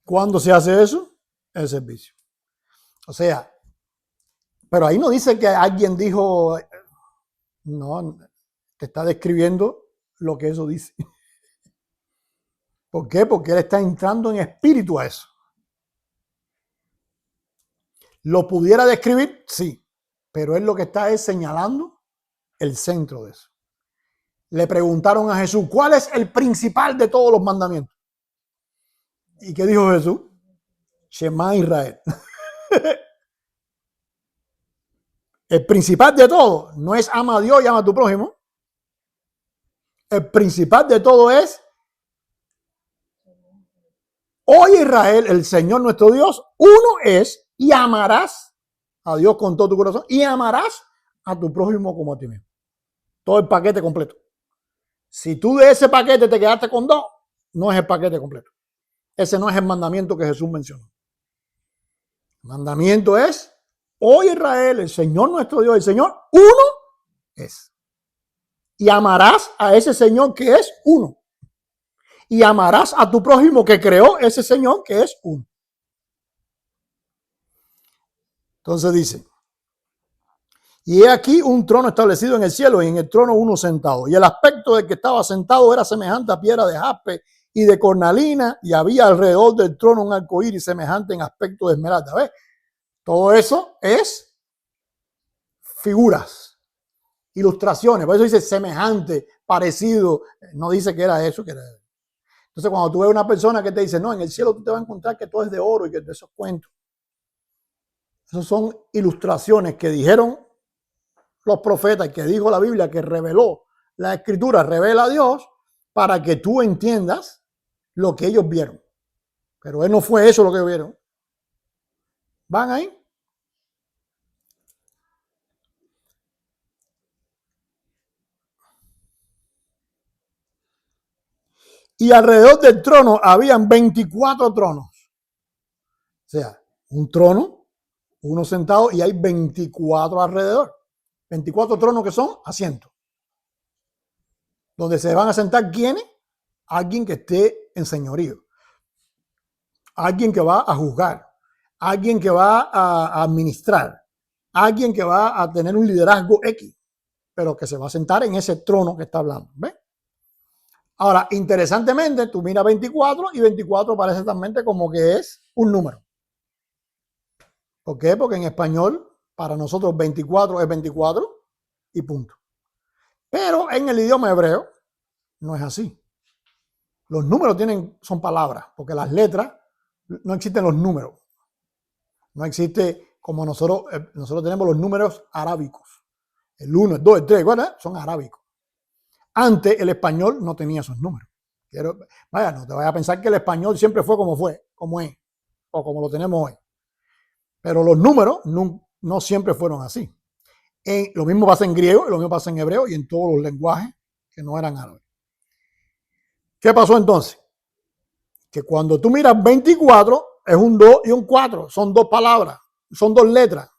Speaker 1: ¿Cuándo se hace eso? El servicio. O sea, pero ahí no dice que alguien dijo, no, te está describiendo lo que eso dice. ¿Por qué? Porque él está entrando en espíritu a eso. ¿Lo pudiera describir? Sí, pero él lo que está es señalando el centro de eso. Le preguntaron a Jesús, ¿cuál es el principal de todos los mandamientos? ¿Y qué dijo Jesús? Shema Israel. El principal de todo no es ama a Dios y ama a tu prójimo. El principal de todo es oye Israel, el Señor nuestro Dios, uno es, y amarás a Dios con todo tu corazón y amarás a tu prójimo como a ti mismo. Todo el paquete completo. Si tú de ese paquete te quedaste con dos, no es el paquete completo. Ese no es el mandamiento que Jesús mencionó. El mandamiento es, oye Israel, el Señor nuestro Dios, el Señor uno es. Y amarás a ese Señor que es uno. Y amarás a tu prójimo que creó ese Señor que es uno. Entonces dice, y he aquí un trono establecido en el cielo y en el trono uno sentado. Y el aspecto del que estaba sentado era semejante a piedra de jaspe y de cornalina, y había alrededor del trono un arco iris semejante en aspecto de esmeralda. ¿Ves? Todo eso es figuras, ilustraciones. Por eso dice semejante, parecido. No dice que era eso, que era eso. Entonces, cuando tú ves una persona que te dice, no, en el cielo tú te vas a encontrar que todo es de oro y que de esos cuentos. Esos son ilustraciones que dijeron los profetas, que dijo la Biblia, que reveló la Escritura, revela a Dios para que tú entiendas lo que ellos vieron. Pero no fue eso lo que ellos vieron. ¿Van ahí? Y alrededor del trono habían 24 tronos. O sea, un trono, uno sentado y hay 24 alrededor. 24 tronos que son asientos. Donde se van a sentar ¿quiénes? Alguien que esté en señorío. Alguien que va a juzgar. Alguien que va a administrar. Alguien que va a tener un liderazgo X. Pero que se va a sentar en ese trono que está hablando. ¿Ves? Ahora, interesantemente, tú miras 24 y 24 parece también como que es un número. ¿Por qué? Porque en español, para nosotros 24 es 24 y punto. Pero en el idioma hebreo no es así. Los números son palabras, porque las letras, no existen los números. No existe como nosotros tenemos los números arábicos. El 1, el 2, el 3, ¿verdad? Son arábicos. Antes el español no tenía esos números. Vaya, no te vayas a pensar que el español siempre fue, como es, o como lo tenemos hoy. Pero los números no siempre fueron así. Lo mismo pasa en griego, lo mismo pasa en hebreo y en todos los lenguajes que no eran árabes. ¿Qué pasó entonces? Que cuando tú miras 24, es un 2 y un 4. Son dos palabras, son dos letras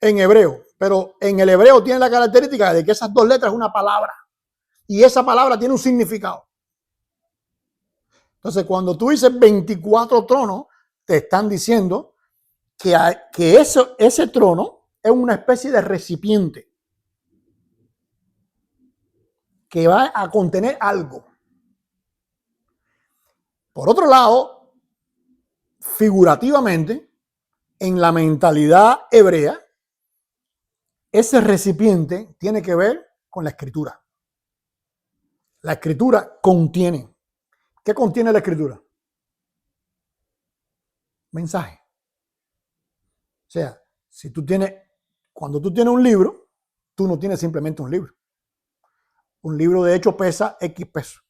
Speaker 1: en hebreo. Pero en el hebreo tiene la característica de que esas dos letras es una palabra. Y esa palabra tiene un significado. Entonces, cuando tú dices 24 tronos, te están diciendo que ese trono es una especie de recipiente que va a contener algo. Por otro lado, figurativamente, en la mentalidad hebrea, ese recipiente tiene que ver con la escritura. La escritura contiene. ¿Qué contiene la escritura? Mensaje. O sea, cuando tú tienes un libro, tú no tienes simplemente un libro. Un libro de hecho pesa X pesos.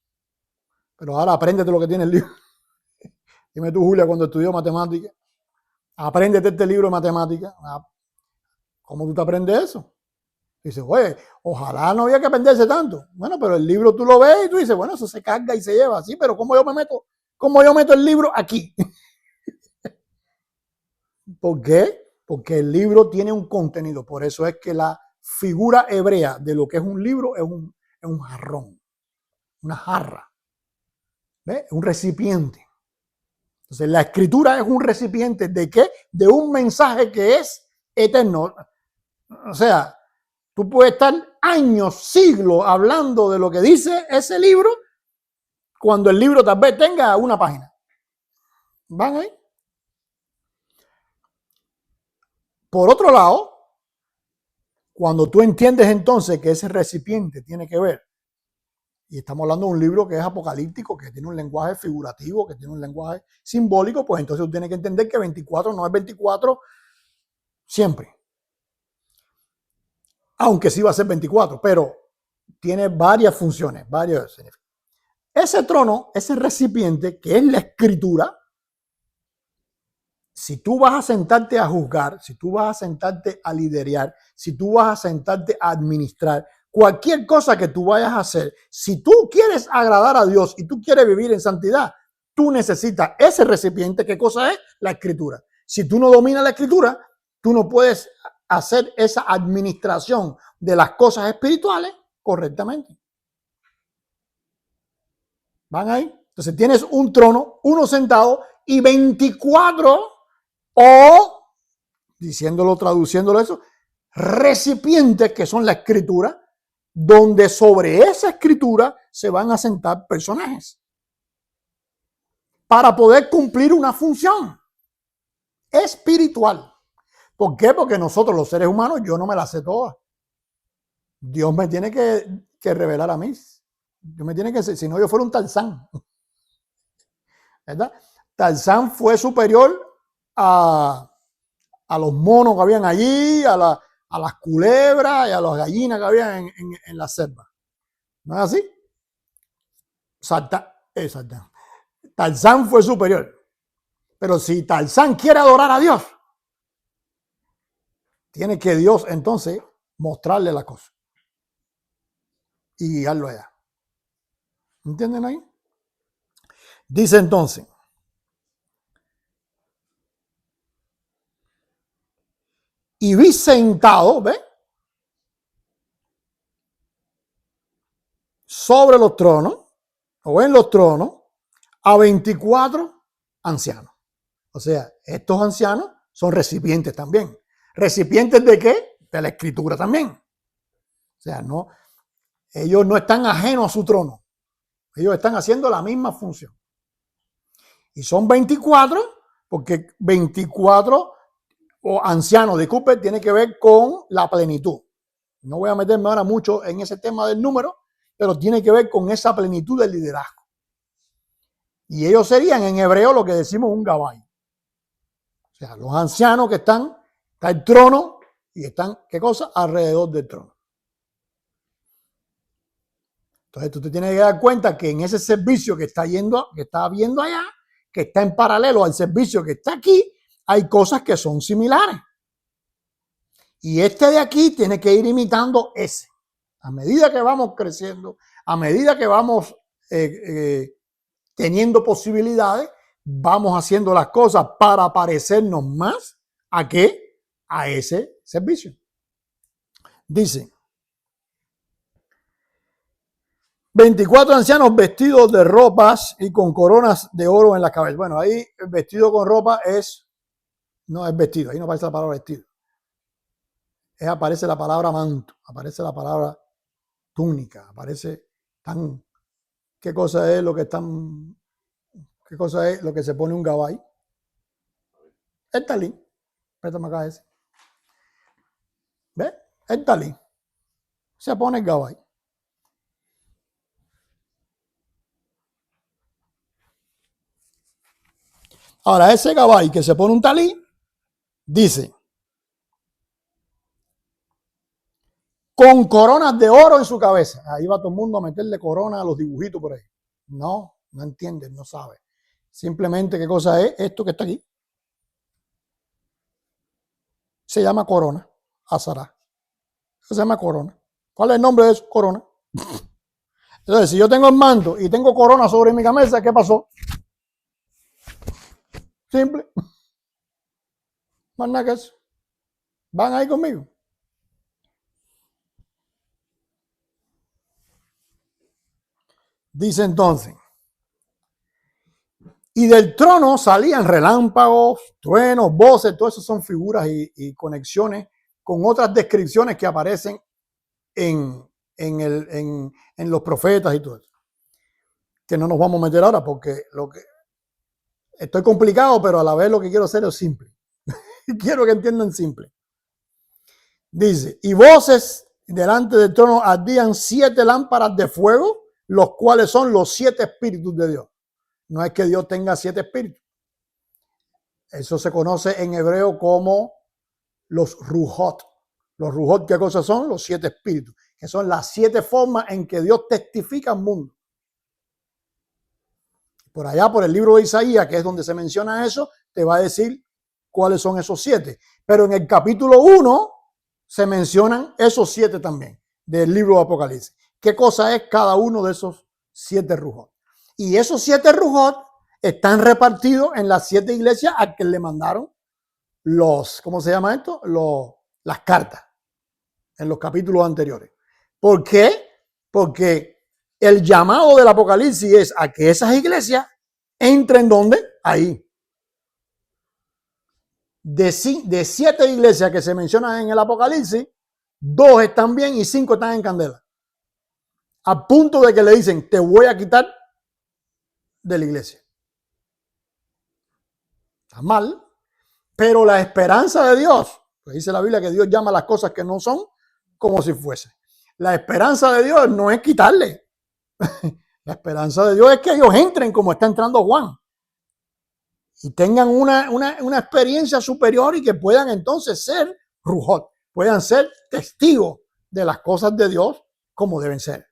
Speaker 1: Pero ahora apréndete lo que tiene el libro. Dime tú, Julia, cuando estudió matemática, apréndete este libro de matemática. ¿Cómo tú te aprendes eso? Dices, oye, ojalá no había que aprenderse tanto. Bueno, pero el libro tú lo ves y tú dices, bueno, eso se carga y se lleva así, pero ¿cómo yo meto el libro aquí? ¿Por qué? Porque el libro tiene un contenido. Por eso es que la figura hebrea de lo que es un libro es un jarrón, una jarra, ¿ves? Un recipiente. Entonces, la escritura es un recipiente ¿de qué? De un mensaje que es eterno. O sea, tú puedes estar años, siglos hablando de lo que dice ese libro, cuando el libro tal vez tenga una página. ¿Van ahí? Por otro lado, cuando tú entiendes entonces que ese recipiente tiene que ver, y estamos hablando de un libro que es apocalíptico, que tiene un lenguaje figurativo, que tiene un lenguaje simbólico, pues entonces tú tienes que entender que 24 no es 24 siempre. Aunque sí va a ser 24, pero tiene varias funciones, varios significados. Ese trono, ese recipiente que es la escritura, si tú vas a sentarte a juzgar, si tú vas a sentarte a liderar, si tú vas a sentarte a administrar, cualquier cosa que tú vayas a hacer, si tú quieres agradar a Dios y tú quieres vivir en santidad, tú necesitas ese recipiente. ¿Qué cosa es? La escritura. Si tú no dominas la escritura, tú no puedes hacer esa administración de las cosas espirituales correctamente. ¿Van ahí? Entonces tienes un trono, uno sentado y 24 o, traduciéndolo eso, recipientes que son la escritura, donde sobre esa escritura se van a sentar personajes para poder cumplir una función espiritual. ¿Por qué? Porque nosotros los seres humanos, yo no me las sé todas. Dios me tiene que revelar a mí. Dios me tiene que decir, si no yo fuera un Tarzán. ¿Verdad? Tarzán fue superior a los monos que habían allí, a las culebras y a las gallinas que habían en la selva. ¿No es así? Exacto. Tarzán fue superior. Pero si Tarzán quiere adorar a Dios, tiene que Dios entonces mostrarle la cosa y guiarlo allá. ¿Entienden ahí? Dice entonces, y vi sentado, ¿ves? Sobre los tronos, o en los tronos, a 24 ancianos. O sea, estos ancianos son recipientes también. ¿Recipientes de qué? De la escritura también. O sea, no, ellos no están ajenos a su trono. Ellos están haciendo la misma función. Y son 24, porque 24 o ancianos, disculpe, tiene que ver con la plenitud. No voy a meterme ahora mucho en ese tema del número, pero tiene que ver con esa plenitud del liderazgo. Y ellos serían en hebreo lo que decimos un gabay. O sea, los ancianos que está el trono y están, ¿qué cosa? Alrededor del trono. Entonces tú te tienes que dar cuenta que en ese servicio que está viendo allá, que está en paralelo al servicio que está aquí, hay cosas que son similares. Y este de aquí tiene que ir imitando ese. A medida que vamos creciendo, a medida que vamos teniendo posibilidades, vamos haciendo las cosas para parecernos más a qué, a ese servicio. Dice, 24 ancianos vestidos de ropas y con coronas de oro en la cabeza. Bueno, ahí el vestido con ropa es No es vestido, ahí no aparece la palabra vestido. Aparece la palabra manto, aparece la palabra túnica, aparece tan. ¿Qué cosa es lo que están? ¿Qué cosa es lo que se pone un gabay? El talí. Préstame acá ese. ¿Ves? El talí. Se pone el gabay. Ahora, ese gabay que se pone un talí, dice, con coronas de oro en su cabeza. Ahí va todo el mundo a meterle corona a los dibujitos por ahí. No, no entiende, no sabe. Simplemente, ¿qué cosa es esto que está aquí? Se llama corona, azará. Se llama corona. ¿Cuál es el nombre de eso? Corona. Entonces, si yo tengo el manto y tengo corona sobre mi cabeza, ¿qué pasó? Simple. Más nada que eso. ¿Van ahí conmigo? Dice entonces, y del trono salían relámpagos, truenos, voces, todo eso son figuras y conexiones con otras descripciones que aparecen en los profetas y todo eso. Que no nos vamos a meter ahora porque estoy complicado, pero a la vez lo que quiero hacer es simple. Quiero que entiendan simple. Dice, y voces delante del trono ardían 7 lámparas de fuego, los cuales son los 7 espíritus de Dios. No es que Dios tenga 7 espíritus. Eso se conoce en hebreo como los rujot. Los rujot, ¿qué cosas son? Los 7 espíritus, que son las 7 formas en que Dios testifica al mundo. Por allá, por el libro de Isaías, que es donde se menciona eso, te va a decir cuáles son esos 7. Pero en el capítulo 1 se mencionan esos 7 también del libro de Apocalipsis. ¿Qué cosa es cada uno de esos 7 rujot? Y esos 7 rujot están repartidos en las 7 iglesias a que le mandaron ¿cómo se llama esto? Las cartas en los capítulos anteriores. ¿Por qué? Porque el llamado del Apocalipsis es a que esas iglesias entren ¿dónde? Ahí. De 7 iglesias que se mencionan en el Apocalipsis, 2 están bien y 5 están en candela. A punto de que le dicen, te voy a quitar de la iglesia. Está mal, pero la esperanza de Dios, pues dice la Biblia que Dios llama las cosas que no son como si fuese. La esperanza de Dios no es quitarle. La esperanza de Dios es que ellos entren como está entrando Juan y tengan una experiencia superior y que puedan entonces ser rujot, puedan ser testigos de las cosas de Dios como deben ser.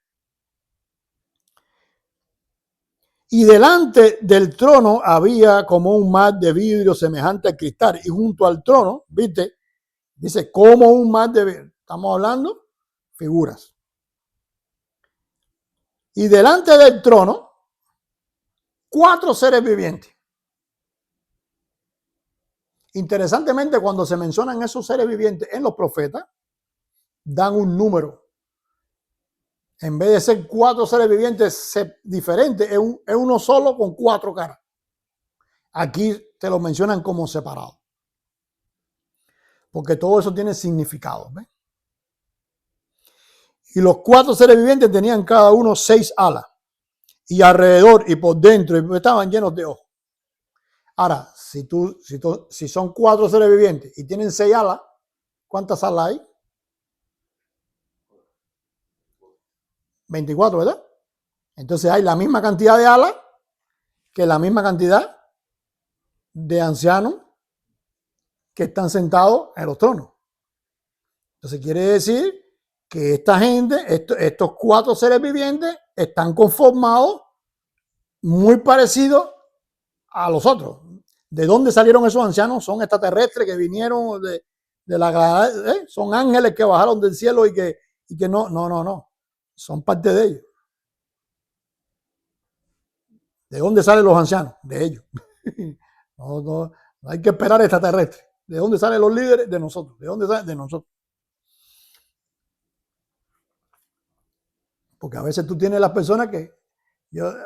Speaker 1: Y delante del trono había como un mar de vidrio semejante al cristal. Y junto al trono, ¿viste? Dice, como un mar de vidrio. Estamos hablando figuras. Y delante del trono, 4 seres vivientes. Interesantemente, cuando se mencionan esos seres vivientes en los profetas, dan un número. En vez de ser 4 seres vivientes diferentes, es uno solo con 4 caras. Aquí te lo mencionan como separado. Porque todo eso tiene significado. ¿Ves? Y los 4 seres vivientes tenían cada uno 6 alas. Y alrededor y por dentro estaban llenos de ojos. Ahora, si son 4 seres vivientes y tienen 6 alas, ¿cuántas alas hay? 24, ¿verdad? Entonces hay la misma cantidad de alas que la misma cantidad de ancianos que están sentados en los tronos. Entonces quiere decir que esta gente, estos 4 seres vivientes, están conformados muy parecidos a los otros. ¿De dónde salieron esos ancianos? Son extraterrestres que vinieron de la... son ángeles que bajaron del cielo y que no. Son parte de ellos. ¿De dónde salen los ancianos? De ellos. No hay que esperar extraterrestres. ¿De dónde salen los líderes? De nosotros. ¿De dónde salen? De nosotros. Porque a veces tú tienes las personas que,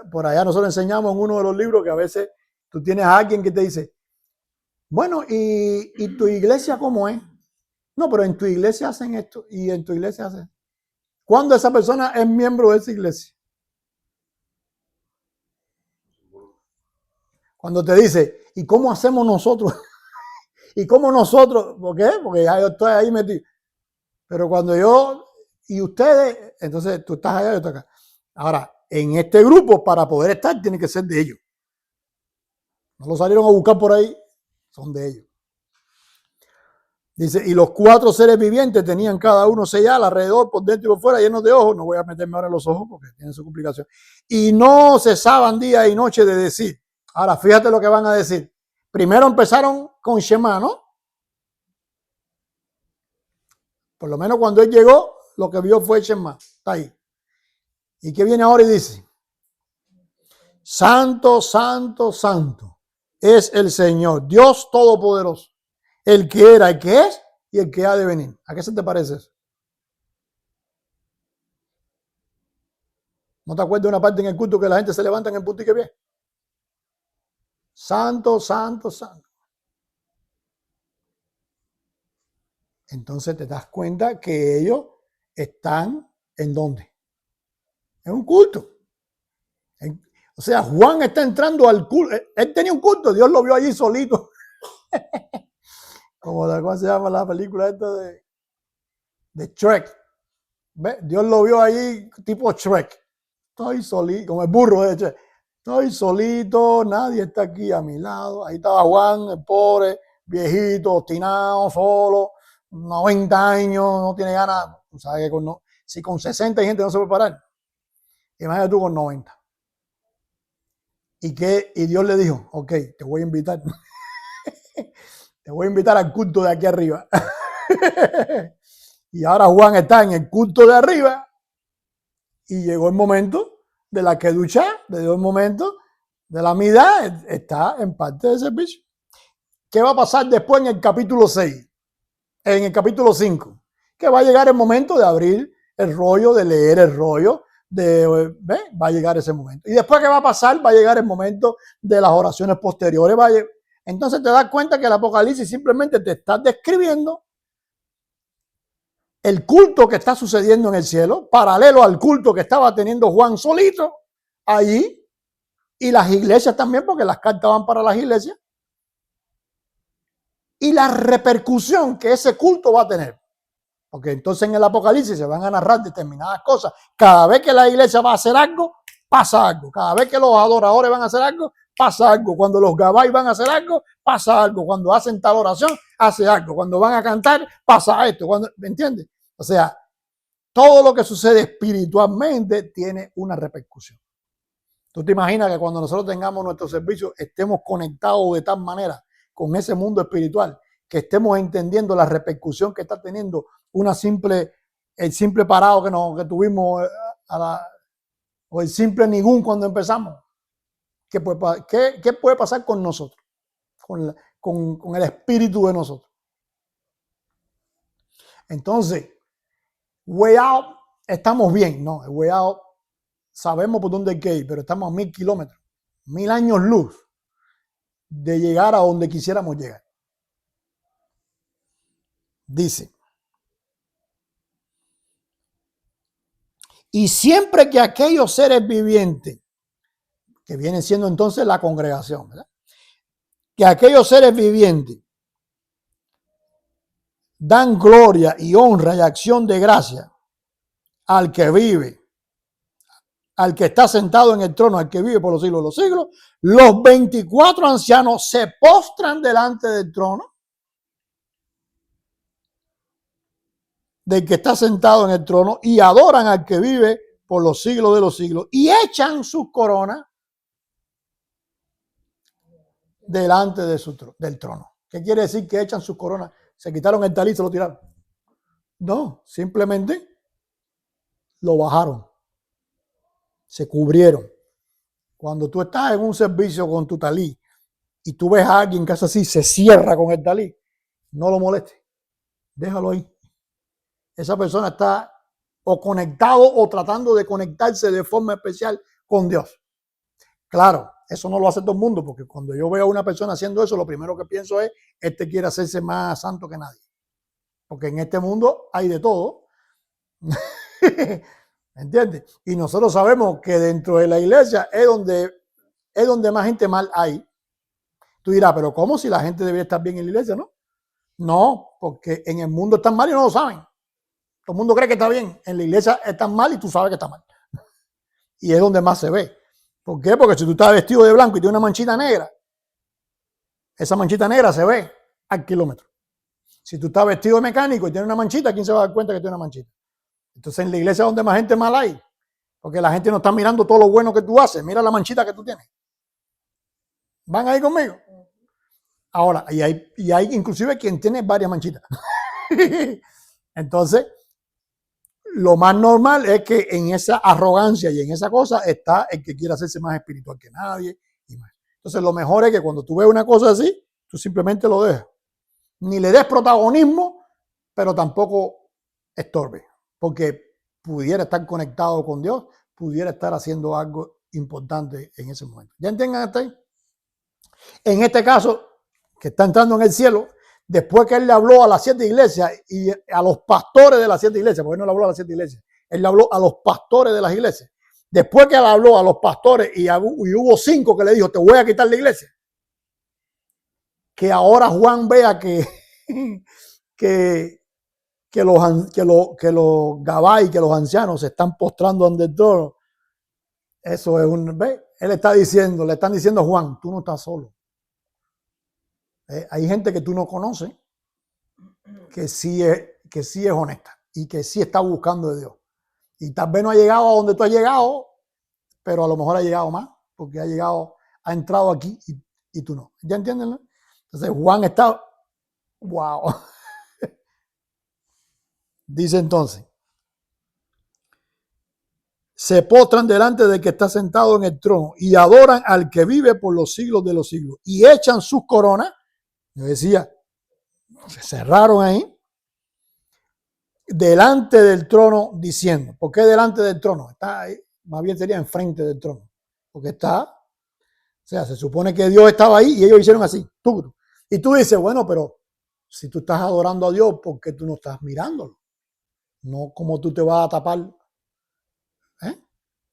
Speaker 1: por allá nosotros enseñamos en uno de los libros que a veces tú tienes a alguien que te dice, Bueno, ¿y tu iglesia cómo es? No, pero en tu iglesia hacen esto y en tu iglesia hacen. ¿Cuándo esa persona es miembro de esa iglesia? Cuando te dice, ¿y cómo hacemos nosotros? ¿Y cómo nosotros? ¿Por qué? Porque ya yo estoy ahí metido. Pero cuando yo y ustedes, entonces tú estás allá y yo estoy acá. Ahora, en este grupo, para poder estar, tiene que ser de ellos. No lo salieron a buscar por ahí, son de ellos. Dice, y los 4 seres vivientes tenían cada uno sellal alrededor, por dentro y por fuera, llenos de ojos. No voy a meterme ahora en los ojos porque tienen su complicación. Y no cesaban día y noche de decir. Ahora, fíjate lo que van a decir. Primero empezaron con Shema, ¿no? Por lo menos cuando él llegó, lo que vio fue Shema. Está ahí. ¿Y qué viene ahora y dice? Santo, santo, santo es el Señor, Dios Todopoderoso, el que era, el que es y el que ha de venir. ¿A qué se te parece eso? ¿No te acuerdas de una parte en el culto que la gente se levanta en el punto y que ve? Santo, santo, santo. Entonces te das cuenta que ellos están ¿en dónde? En un culto. O sea, Juan está entrando al culto. Él tenía un culto, Dios lo vio allí solito. Como ¿cómo se llama la película esta de Shrek? ¿Ve? Dios lo vio ahí tipo Shrek. Estoy solito, como el burro de Shrek. Estoy solito, nadie está aquí a mi lado. Ahí estaba Juan, el pobre, viejito, obstinado, solo, 90 años, no tiene ganas. Tú sabes que si con 60 hay gente no se puede parar. Imagínate tú con 90. Y Dios le dijo, ok, te voy a invitar. Te voy a invitar al culto de aquí arriba. Y ahora Juan está en el culto de arriba y llegó el momento de la que ducha, llegó el momento de la mitad, está en parte del servicio. ¿Qué va a pasar después en el capítulo 6? En el capítulo 5, que va a llegar el momento de abrir el rollo, de leer el rollo, va a llegar ese momento. Y después, ¿qué va a pasar? Va a llegar el momento de las oraciones posteriores. Entonces te das cuenta que el Apocalipsis simplemente te está describiendo el culto que está sucediendo en el cielo, paralelo al culto que estaba teniendo Juan solito allí, y las iglesias también, porque las cartas van para las iglesias, y la repercusión que ese culto va a tener. Porque entonces en el Apocalipsis se van a narrar determinadas cosas. Cada vez que la iglesia va a hacer algo, pasa algo. Cada vez que los adoradores van a hacer algo, pasa algo. Cuando los gabay van a hacer algo, pasa algo. Cuando hacen tal oración, hace algo. Cuando van a cantar, pasa esto. ¿Me entiendes? O sea, todo lo que sucede espiritualmente tiene una repercusión. ¿Tú te imaginas que cuando nosotros tengamos nuestro servicio estemos conectados de tal manera con ese mundo espiritual, que estemos entendiendo la repercusión que está teniendo el simple parado que tuvimos o el simple ningún cuando empezamos? ¿Qué puede pasar con nosotros? Con el espíritu de nosotros. Entonces, way out, estamos bien, ¿no? El way out, sabemos por dónde hay que ir, pero estamos a 1000 kilómetros, 1000 años luz de llegar a donde quisiéramos llegar. Dice, y siempre que aquellos seres vivientes, que vienen siendo entonces la congregación, ¿verdad? Que aquellos seres vivientes dan gloria y honra y acción de gracia al que vive, al que está sentado en el trono, al que vive por los siglos de los siglos, los 24 ancianos se postran delante del trono del que está sentado en el trono y adoran al que vive por los siglos de los siglos y echan sus coronas delante del trono. ¿Qué quiere decir que echan sus coronas? ¿Se quitaron el talí y se lo tiraron? No, simplemente lo bajaron, se cubrieron. Cuando tú estás en un servicio con tu talí y tú ves a alguien que hace así, se cierra con el talí, no lo molestes, déjalo ahí. Esa persona está o conectado o tratando de conectarse de forma especial con Dios. Claro, eso no lo hace todo el mundo, porque cuando yo veo a una persona haciendo eso, lo primero que pienso es, este quiere hacerse más santo que nadie. Porque en este mundo hay de todo. ¿Entiendes? Y nosotros sabemos que dentro de la iglesia es donde más gente mal hay. Tú dirás, pero ¿cómo si la gente debería estar bien en la iglesia, no? No, porque en el mundo están mal y no lo saben. Todo el mundo cree que está bien. En la iglesia están mal y tú sabes que está mal. Y es donde más se ve. ¿Por qué? Porque si tú estás vestido de blanco y tienes una manchita negra, esa manchita negra se ve al kilómetro. Si tú estás vestido de mecánico y tienes una manchita, ¿quién se va a dar cuenta que tiene una manchita? Entonces en la iglesia es donde más gente mal hay. Porque la gente no está mirando todo lo bueno que tú haces. Mira la manchita que tú tienes. ¿Van ahí conmigo? Ahora, y hay inclusive quien tiene varias manchitas. Entonces, lo más normal es que en esa arrogancia y en esa cosa está el que quiere hacerse más espiritual que nadie. Y más. Entonces, lo mejor es que cuando tú ves una cosa así, tú simplemente lo dejas. Ni le des protagonismo, pero tampoco estorbe. Porque pudiera estar conectado con Dios, pudiera estar haciendo algo importante en ese momento. ¿Ya entienden hasta ahí? En este caso, que está entrando en el cielo, después que él le habló a las 7 iglesias y a los pastores de las 7 iglesias, porque él no le habló a las 7 iglesias, él le habló a los pastores de las iglesias. Después que él habló a los pastores y hubo 5 que le dijo, te voy a quitar la iglesia. Que ahora Juan vea que los gabay, que los ancianos se están postrando ante el trono. Eso es ¿ve? Él está diciendo, le están diciendo a Juan, tú no estás solo. Hay gente que tú no conoces que sí es honesta y que sí está buscando de Dios. Y tal vez no ha llegado a donde tú has llegado, pero a lo mejor ha llegado más, porque ha entrado aquí y tú no. ¿Ya entienden? ¿No? Entonces Juan está, wow. Dice entonces, se postran delante del que está sentado en el trono y adoran al que vive por los siglos de los siglos y echan sus coronas. Yo decía, se cerraron ahí delante del trono diciendo, ¿por qué delante del trono? Está ahí, más bien sería enfrente del trono, porque o sea, se supone que Dios estaba ahí y ellos hicieron así, y tú dices, bueno, pero si tú estás adorando a Dios, ¿por qué tú no estás mirándolo? No como tú te vas a tapar.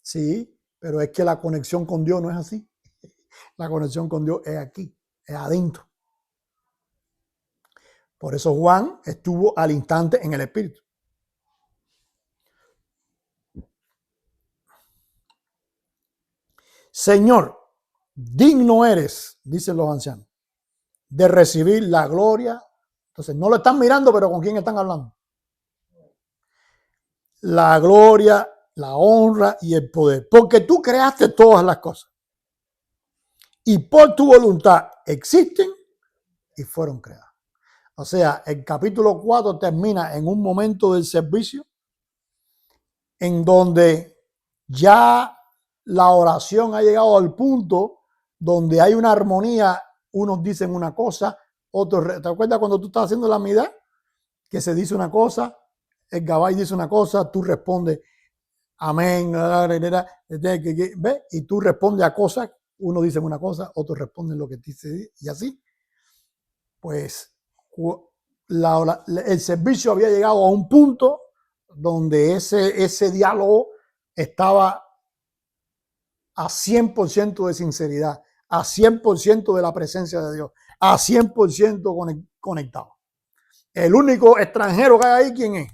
Speaker 1: Sí, pero es que la conexión con Dios no es así. La conexión con Dios es aquí, es adentro. Por eso Juan estuvo al instante en el Espíritu. Señor, digno eres, dicen los ancianos, de recibir la gloria. Entonces, no lo están mirando, pero ¿con quién están hablando? La gloria, la honra y el poder. Porque tú creaste todas las cosas. Y por tu voluntad existen y fueron creadas. O sea, el capítulo 4 termina en un momento del servicio en donde ya la oración ha llegado al punto donde hay una armonía, unos dicen una cosa, otros... ¿Te acuerdas cuando tú estás haciendo la midá? Que se dice una cosa, el gabay dice una cosa, tú respondes amén, ¿ves? Y tú respondes a cosas, uno dice una cosa, otros responden lo que dice y así. Pues el servicio había llegado a un punto donde ese diálogo estaba a 100% de sinceridad, a 100% de la presencia de Dios, a 100% conectado. El único extranjero que hay ahí, ¿quién es?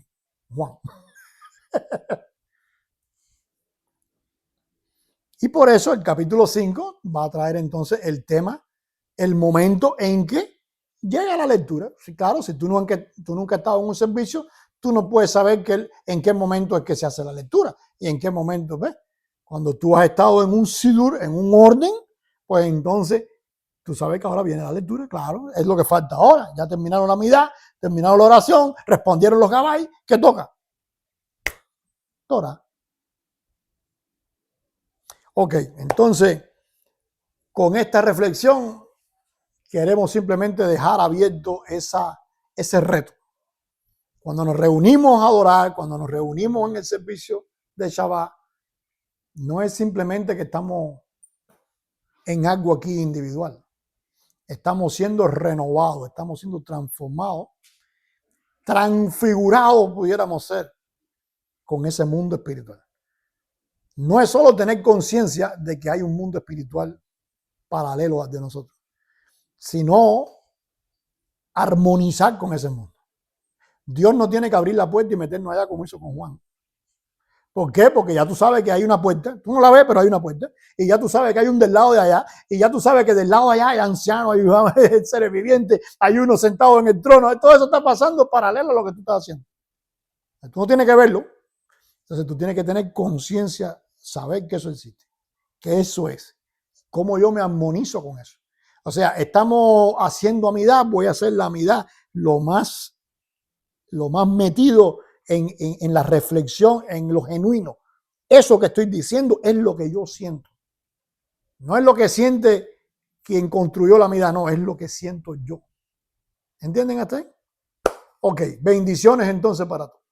Speaker 1: Juan. Y por eso el capítulo 5 va a traer entonces el tema, el momento en que llega la lectura. Sí, claro, si tú nunca has estado en un servicio, tú no puedes saber en qué momento es que se hace la lectura y en qué momento, ¿ves? Cuando tú has estado en un sidur, en un orden, pues entonces tú sabes que ahora viene la lectura, claro, es lo que falta ahora. Ya terminaron la midá, terminaron la oración, respondieron los gabay, ¿qué toca? Torah. Ok, entonces, con esta reflexión queremos simplemente dejar abierto ese reto. Cuando nos reunimos a adorar, cuando nos reunimos en el servicio de Shabbat, no es simplemente que estamos en algo aquí individual. Estamos siendo renovados, estamos siendo transformados, transfigurados pudiéramos ser con ese mundo espiritual. No es solo tener conciencia de que hay un mundo espiritual paralelo al de nosotros, sino armonizar con ese mundo. Dios no tiene que abrir la puerta y meternos allá como hizo con Juan. ¿Por qué? Porque ya tú sabes que hay una puerta, tú no la ves, pero hay una puerta, y ya tú sabes que hay un del lado de allá, y ya tú sabes que del lado de allá hay ancianos, hay seres vivientes, hay uno sentado en el trono, todo eso está pasando paralelo a lo que tú estás haciendo. Tú no tienes que verlo, entonces tú tienes que tener conciencia, saber que eso existe, que eso es, cómo yo me armonizo con eso. O sea, estamos haciendo amidad, voy a hacer la amidad lo más metido en la reflexión, en lo genuino. Eso que estoy diciendo es lo que yo siento. No es lo que siente quien construyó la amidad, no, es lo que siento yo. ¿Entienden hasta ahí? Ok, bendiciones entonces para todos.